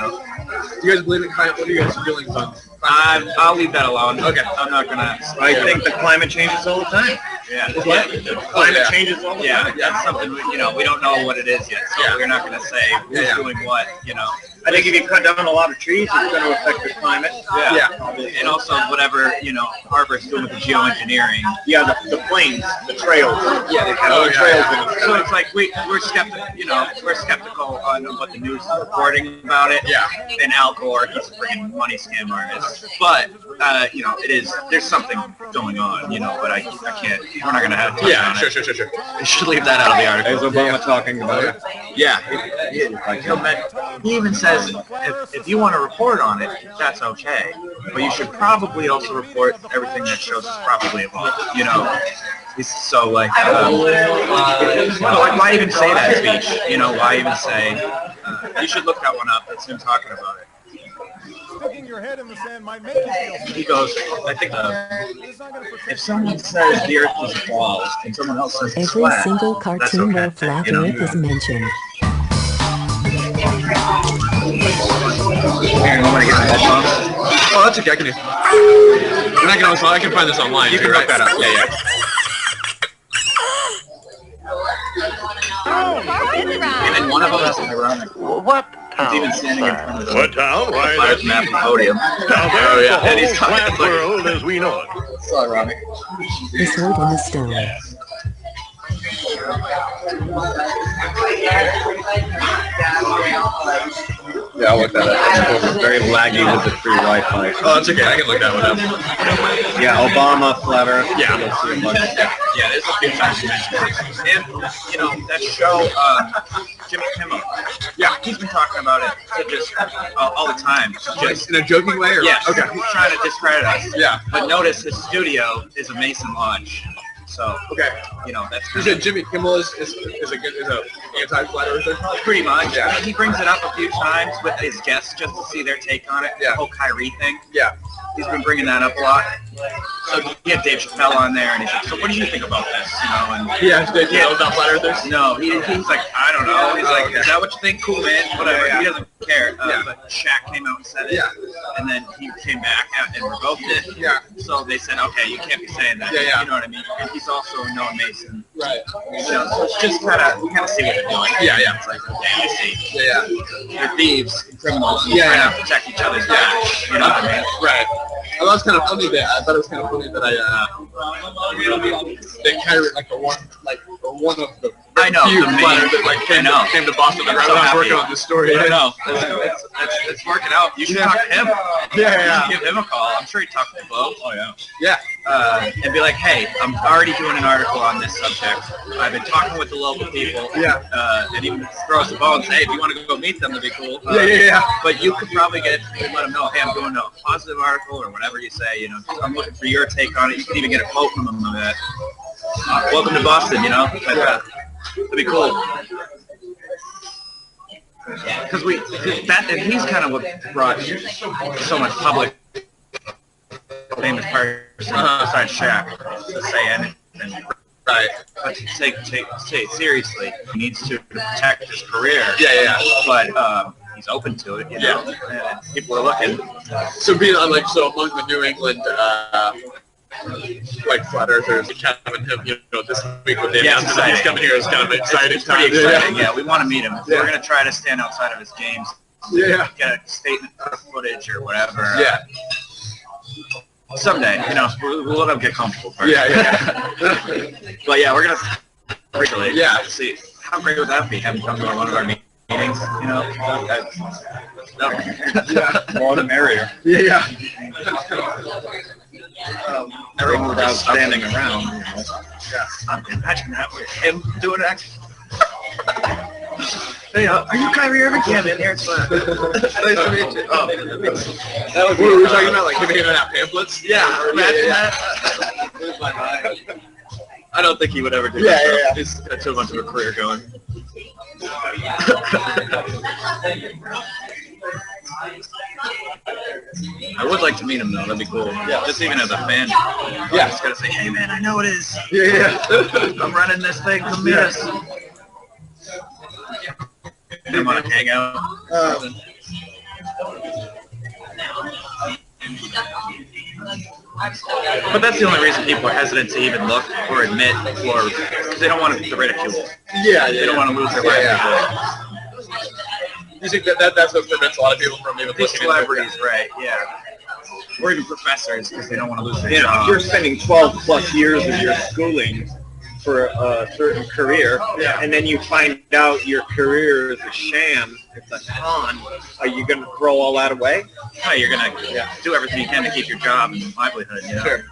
you guys believe in climate? What are you guys' feelings on? I'll leave that alone. Okay. I'm not gonna. I think the climate changes all the time. Yeah. Climate changes all the time. That's something we don't know what it is yet, so we're not gonna say who's doing what. I think if you cut down a lot of trees, it's going to affect the climate. And also whatever Harvard's doing with the geoengineering. Yeah, the plains, the trails. Yeah, they have the trails in it. So it's like we're skeptical. We're skeptical on what the news is reporting about it. Yeah. And Al Gore, he's a freaking money scam artist. But it is. There's something going on. But I can't. We're not gonna have to. Yeah. Sure. We should leave that out of the article. Is Obama talking about it? Yeah. He even says if you want to report on it, that's okay. But you should probably also report everything that shows it's probably involved. So like, why even say that speech? Why even say? You should look that one up. That's him talking about it. Sticking your head in the sand might make you feel safe. He goes, I think if someone says the Earth is a ball and someone else says it's Every flat, single that's cartoon okay. where flat Earth is mentioned. Here, you want me to get the headphones? Oh, that's okay. I can do. I can find this online. You can look that up. Yeah. And then one of them is ironic. What He's even standing in front of the What town? Why, Flyers map and podium. Now there's the And he's whole talking flat world as we know it. It's ironic. Is heard in the stone. Yeah, I'll look that up. It's very laggy with the free Wi-Fi. Oh, that's okay. I can look that one up. Yeah, Obama, flat Earth. Yeah. You'll see a bunch of stuff. Yeah, there's a few times you mentioned it. And, that show, Jimmy Kimmel. Yeah, he's been talking about it just all the time. Just In a joking way? Or? yeah, Okay. he's trying to discredit us. Yeah. But notice his studio is a Mason Lodge. So, Okay. that's You said Jimmy Kimmel is a anti-flat earther? Pretty much. Yeah. I mean, he brings it up a few times with his guests just to see their take on it. Yeah. The whole Kyrie thing. Yeah. He's been bringing that up a lot. So he had Dave Chappelle on there, and he's like, "So what do you think about this?" You know, and Did you know about flat earthers? no, he's like, "I don't know." He's like, "Is that what you think? Cool, man. Whatever." Yeah. He doesn't care. Yeah. But Shaq came out and said it. Yeah. And then he came back and revoked it. Yeah. So they said, "Okay, you can't be saying that." Yeah, yeah. You know what I mean? And he's also a Noah Mason. Right. You know, so it's just kind of see what they're doing. Yeah, yeah. It's like, okay, you see. Yeah, They're thieves and criminals. Yeah, trying yeah. to protect each other's backs. You know what I mean? Right. I thought it was kind of funny that I thought it was kind of funny that that Kyrie like one of the I know, few the main- flat earthers that came to Boston. I'm I so was happy. working on this story. I know. It's working out. You should talk to him. Yeah, yeah. You should give him a call. I'm sure he'd talk to Bo. Oh, yeah. Yeah. And be like, hey, I'm already doing an article on this subject. I've been talking with the local people. Yeah. And even throw us a ball and say, hey, if you want to go meet them, that'd be cool. Yeah. But you could probably let them know, hey, I'm doing a positive article or whatever you say. You know, I'm looking for your take on it. You can even get a quote from them on that. Welcome to Boston, you know? That'd be cool. Because he's kind of what brought so much public famous person besides Shaq to say anything. Right. But to take it seriously, he needs to protect his career. Yeah. But he's open to it, you know. And people are looking. So being among the New England flat earthers, Kevin and him, you know, this week with the announcement that he's coming here is kind of an exciting It's pretty time. exciting. Yeah, we want to meet him. Yeah. We're gonna try to stand outside of his games. Yeah. Get a statement footage or whatever. Yeah. Someday, you know, we'll let him get comfortable first. Yeah. But yeah, we're gonna regulate. Yeah. See, how great would that be? Having come to one of our meetings, you know? More the merrier. Yeah. Everyone without standing around. You know? Yeah. Imagine that with him doing that. Hey, are you Kyrie Irving? Yeah, man, here it's fun. Nice to meet you. Oh, that would be, What were we talking about? Like him handing out pamphlets? Yeah, imagine that. I don't think he would ever do that. Yeah. He's got too much of a career going. I would like to meet him though. That'd be cool. Yeah. Just even as a fan. Yeah. Just gotta say, hey man, I know it is. Yeah. I'm running this thing. Come meet us. They want to hang out. But that's the only reason people are hesitant to even look or admit, or because they don't want the ridicule. Yeah. They don't want to lose their livelihood. You think that's what prevents a lot of people from even These looking into it? celebrities, right? Yeah. Or even professors because they don't want to lose their You know, job. if you're spending 12 plus years of your schooling for a certain career, and then you find out your career is a sham, it's a con, are you going to throw all that away? No, you're going to do everything you can to keep your job and livelihood, you know? Sure.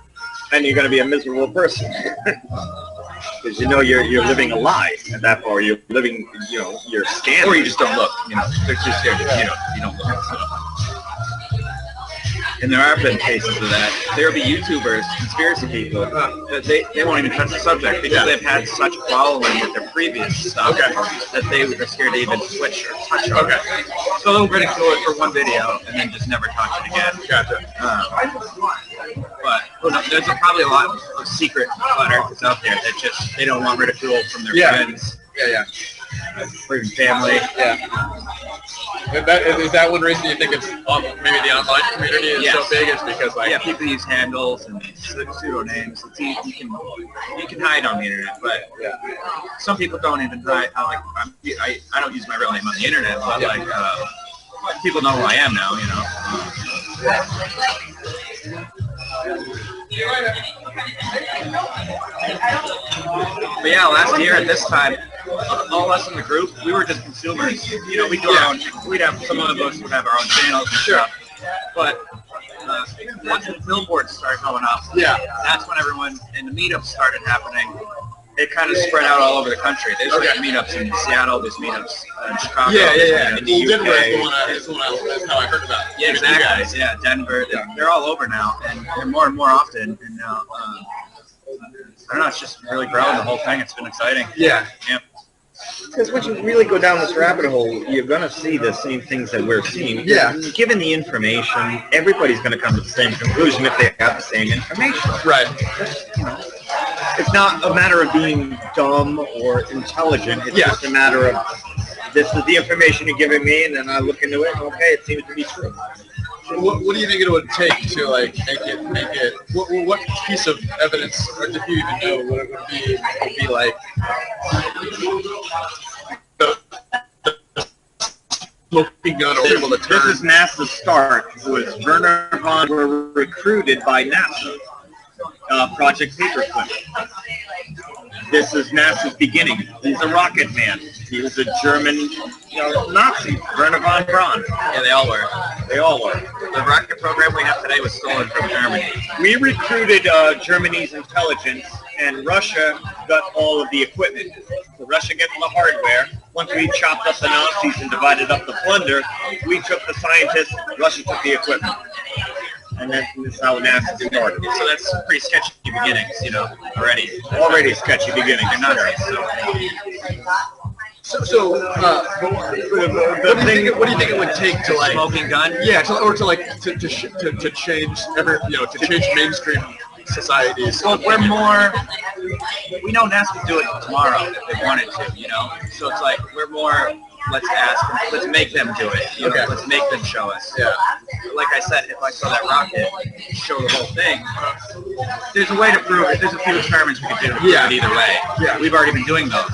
And you're going to be a miserable person. Because you know you're living a lie at that point, or you're living, you know, you're scamming. Or you just don't look, you know? They're just scared, you know, you don't look. So. And there have been cases of that. There will be YouTubers, conspiracy people, that they won't even touch the subject because they've had such a following with their previous stuff that they're scared to even switch or touch it. So they'll ridicule it for one video and then just never touch it again. But there's probably a lot of secret flat earthers out there that just, they don't want ridicule from their friends. Or even family. Is that one reason you think it's maybe the online community is so big? It's because people use handles and pseudonames. It's easy, you can hide on the internet, but some people don't even hide. I don't use my real name on the internet, but people know who I am now, you know. But yeah, last year at this time, all of us in the group, we were just consumers. You know, we'd do our own. We'd have, some of us would have our own channels and stuff. But once the billboards started going up, that's when everyone and the meetups started happening. It kind of spread out all over the country. There's meetups in Seattle, there's meetups in Chicago, in the UK. Denver is the one that's how I heard about it. Yeah, exactly. Yeah, Denver. They're all over now, and they're more and more often. And now, I don't know, it's just really growing the whole thing. It's been exciting. Yeah. Because once you really go down this rabbit hole, you're going to see the same things that we're seeing. Yeah. Given the information, everybody's going to come to the same conclusion if they have the same information. Right. It's not a matter of being dumb or intelligent. It's just a matter of, this is the information you're giving me, and then I look into it, and okay, it seems to be true. What do you think it would take to like make it? What piece of evidence, or if you even know what it would be like? Smoking gun or able to turn. This is NASA's start. It was Werner von were recruited by NASA. Project Paperclip. This is NASA's beginning. He's a rocket man. He was a German, Nazi. Werner von Braun. Yeah, they all were. They all were. The rocket program we have today was stolen from Germany. We recruited Germany's intelligence, and Russia got all of the equipment. So Russia gets the hardware. Once we chopped up the Nazis and divided up the plunder, we took the scientists, Russia took the equipment. And that's how NASA started. So that's pretty sketchy beginnings, already. Already sketchy beginnings. They're not right, What do you think it would take to like smoking gun? Yeah, to change to change mainstream societies. Well, we know NASA could do it tomorrow if they wanted to, So it's like we're more. Let's make them do it. Let's make them show us. Yeah. Like I said, if I saw that rocket, show the whole thing. There's a way to prove it. There's a few experiments we could do to prove it either way. Yeah. We've already been doing those.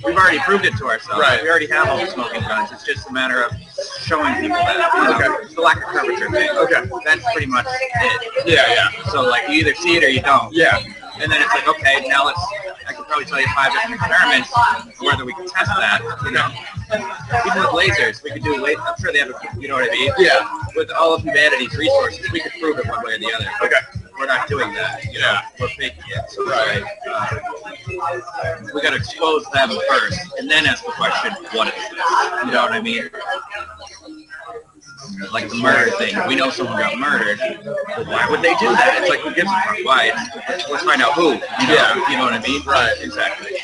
We've already proved it to ourselves. Right. We already have all the smoking guns. It's just a matter of showing people that. It's the lack of curvature thing. Okay. That's pretty much it. Yeah. So like you either see it or you don't. Yeah. And then it's like, okay, now I could probably tell you 5 different experiments whether we can test that, Even with lasers, we could do lasers. I'm sure they have you know what I mean? Yeah. With all of humanity's resources, we could prove it one way or the other. Okay. We're not doing that, We're faking it. So it's like, we got to expose them first, and then ask the question, what is this? You know what I mean? Like the murder thing. We know someone got murdered. Well, why would they do that? It's like, who gives a fuck? Why? Let's find out who. You know what I mean? Right. Exactly.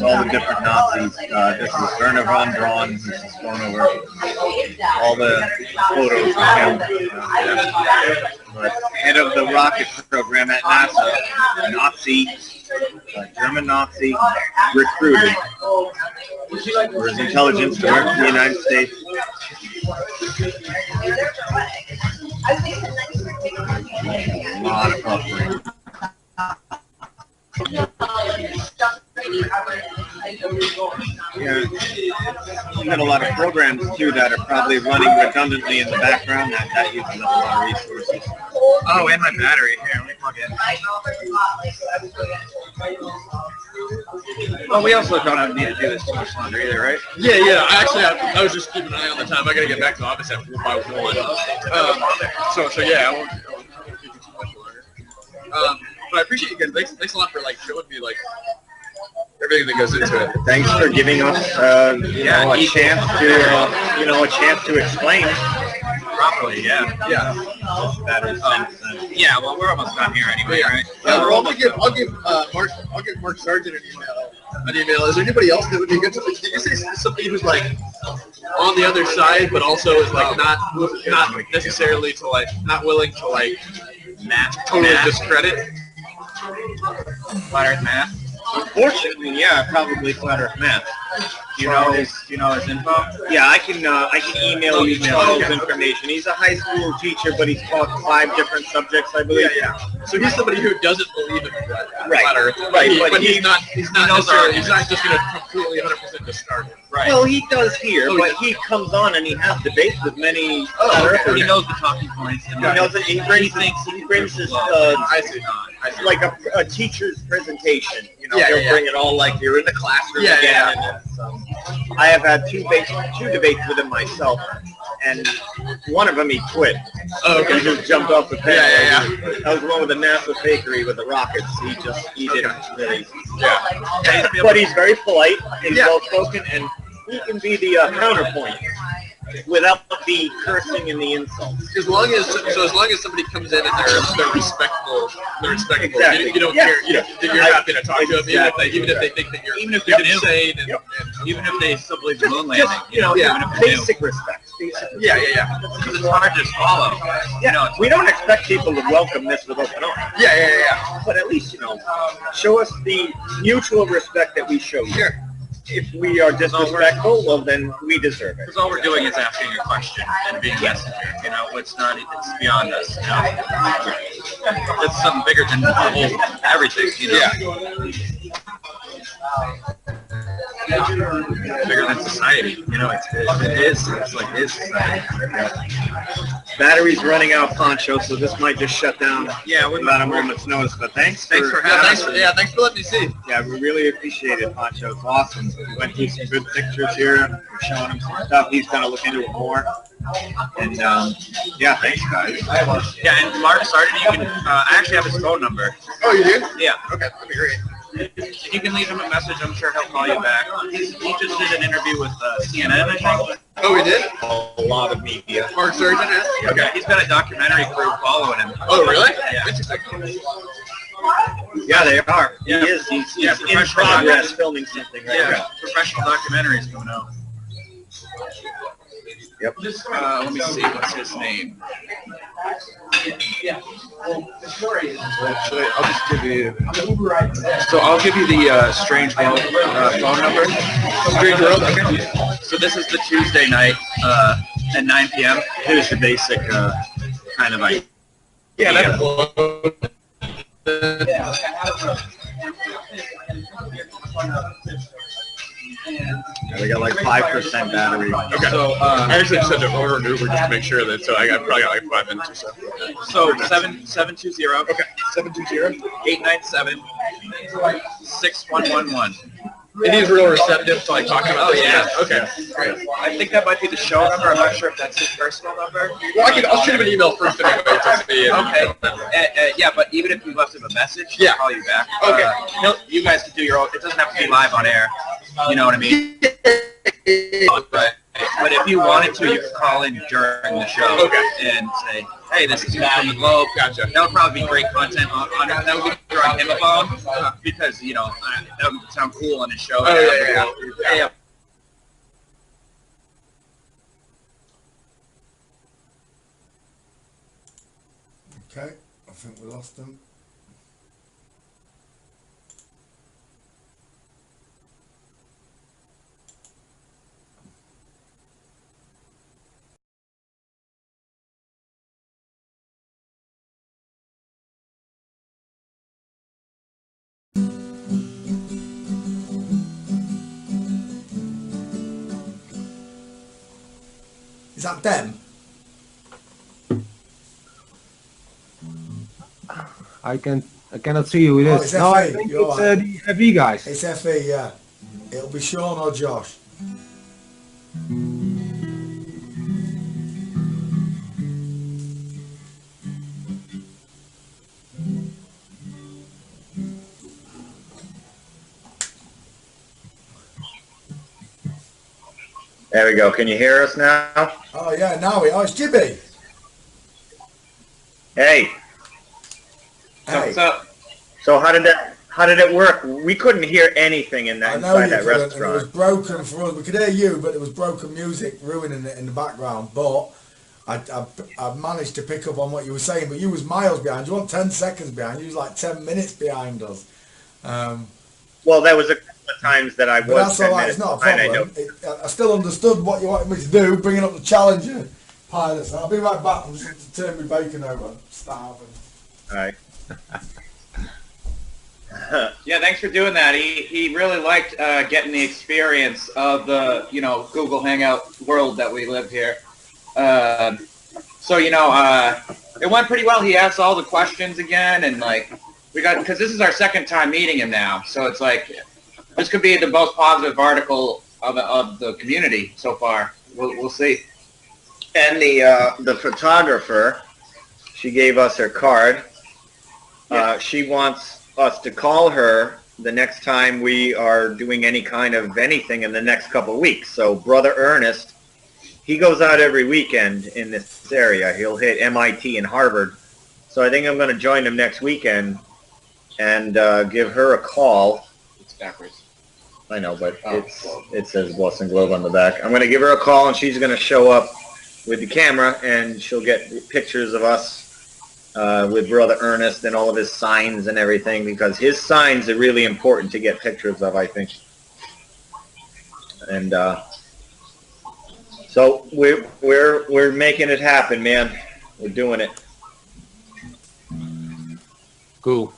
All the different Nazis. This is Werner von Braun. This is going over all the photos of him. Head of the rocket program at NASA, Nazi, German Nazi, recruited for his intelligence to work for the United States. A lot of suffering. Yeah, you got a lot of programs too that are probably running redundantly in the background that uses up a lot of resources. Oh, and my battery. Here, let me plug in. Well, we also don't need to do this too much longer either, right? Yeah. I was just keeping an eye on the time. I gotta get back to the office at 1 by 1. So yeah, I won't keep you too much longer. But I appreciate you guys. Thanks a lot for showing me everything that goes into it. Thanks for giving us a chance to explain properly. Yeah. Yeah. Well, we're almost done here anyway, right? I'll give Mark Sargent an email. Is there anybody else that would be good? Did you say somebody who's on the other side, but also is not necessarily to not willing to totally discredit? Flat Earth math. Unfortunately, yeah, probably Flat Earth math. Do you know his info? Yeah, I can email you Charles' information. He's a high school teacher, but he's taught 5 different subjects, I believe. Yeah. So he's somebody who doesn't believe in Flat Earth. Right. But he's not just going to completely 100% discard it. Right. Well, he does here, but he comes on and he has debates with many Flat Earthers. He knows the talking points. He knows it. He brings his I see. like a teacher's presentation. He'll bring it all like you're in the classroom again. And I have had two debates with him myself, and one of them he quit. Oh, okay. He just jumped off the panel. Yeah. That was the one with the NASA fakery with the rockets. He didn't really. Yeah. But he's very polite. He's well spoken, and he can be the counterpoint. without the cursing and the insults. As long as somebody comes in and they're respectful, Exactly. You don't care. You're happy to talk to them, even if they think that you're insane, and Even if they still believe the moon landing. Basic respect. Yeah. Because it's hard to swallow. Yeah, we don't expect people to welcome this with open arms. Yeah. But at least, show us the mutual respect that we show you. Sure. If we are disrespectful, well, then we deserve it. Because all we're doing is asking a question and being messenger. It's beyond us. It's something bigger than everything. Bigger than society. It is society. Battery's running out, Poncho, so this might just shut down. Yeah, without a moment's notice. But thanks for having us. Thanks for letting me see. Yeah, we really appreciate it, Poncho. It's awesome. We went through some good pictures here. We're showing him some stuff. He's going to look into it more. And thanks, guys. Yeah, and Mark Sarden, you can. I actually have his phone number. Oh, you do? Yeah. Okay, that'd be great. You can leave him a message. I'm sure he'll call you back. He just did an interview with CNN, I think. Oh, he did? A lot of media. Mark Sargent is? Okay. He's got a documentary crew following him. Oh, really? Yeah. Interesting. Yeah, they are. Yeah. He is. He's in progress filming something right now. Professional documentaries coming out. Yep. Let me see. What's his name? Actually, I'll just give you. So I'll give you the Strange World phone number. Strange World. Okay. So this is the Tuesday night at 9 p.m. Here's the basic kind of idea. Yeah. We got like 5% battery. Okay. So I actually just had to order an Uber just to make sure that. So I probably got like 5 minutes or so. So 720. Okay. 720-897-6111. And he's real receptive to like talking about this. Yeah. Okay. Great. I think that might be the show number. I'm not sure if that's his personal number. Well, I'll shoot him an email first anyway to see. Okay. Yeah, but even if you left him a message, Yeah. he'll call you back. Okay. You guys can do your own. It doesn't have to be live on air. You know what I mean? But if you wanted to, you could call in during the show and say, "Hey, this is from the Globe." Gotcha. That would probably be great content on that would be on him a phone because that would sound cool on his show. Oh, yeah. Okay, I think we lost them. Is that them? I cannot see you with Oh, this. it's No, I FE, think you're it's right. the FE guys. It's FE, yeah. It'll be Sean or Josh. There we go. Can you hear us now? Oh yeah, now it's Jibby. Hey. Hey. What's up? So how did it work? We couldn't hear anything in that I know inside you that couldn't, and it was restaurant. broken for us. We could hear you, but there was broken music ruining it in the background. But I managed to pick up on what you were saying, but you was miles behind. You weren't 10 seconds behind. You was like 10 minutes behind us. Well, there was a couple of times that I But was that's 10 all right. minutes It's not a behind, I problem. I still understood what you wanted me to do, bringing up the Challenger pilots. I'll be right back. I'm just going to turn my bacon over. Starving. All right. Yeah, thanks for doing that. He really liked getting the experience of the Google Hangout world that we live here. So it went pretty well. He asked all the questions again, and because this is our second time meeting him now, so it's like this could be the most positive article of the community so far. We'll see. And the photographer, she gave us her card. She wants us to call her the next time we are doing any kind of anything in the next couple of weeks. So Brother Ernest he goes out every weekend in this area. He'll hit MIT and Harvard. So I think I'm going to join him next weekend and give her a call. It's backwards. I know, but it says Boston Globe on the back. I'm going to give her a call, and she's going to show up with the camera, and she'll get pictures of us with Brother Ernest and all of his signs and everything, because his signs are really important to get pictures of, I think. And so we're making it happen, man. We're doing it. Cool.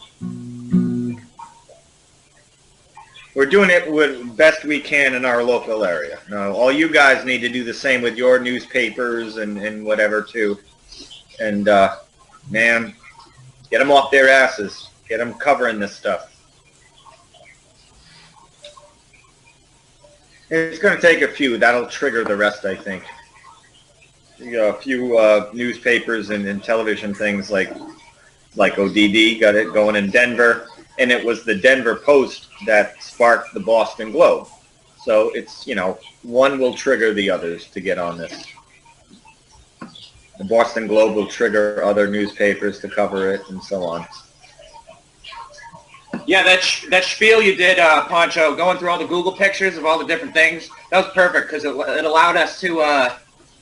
We're doing it with best we can in our local area. Now, all you guys need to do the same with your newspapers and whatever too. And man, get them off their asses. Get them covering this stuff. It's going to take a few. That'll trigger the rest, I think. You know, a few newspapers and television things like ODD got it going in Denver. And it was the Denver Post that sparked the Boston Globe. So it's, you know, one will trigger the others to get on this. The Boston Globe will trigger other newspapers to cover it and so on. Yeah, that spiel you did, Poncho, going through all the Google pictures of all the different things, that was perfect because it allowed us to,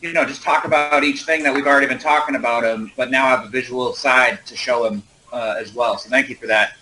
you know, just talk about each thing that we've already been talking about, but now have a visual side to show them as well. So thank you for that.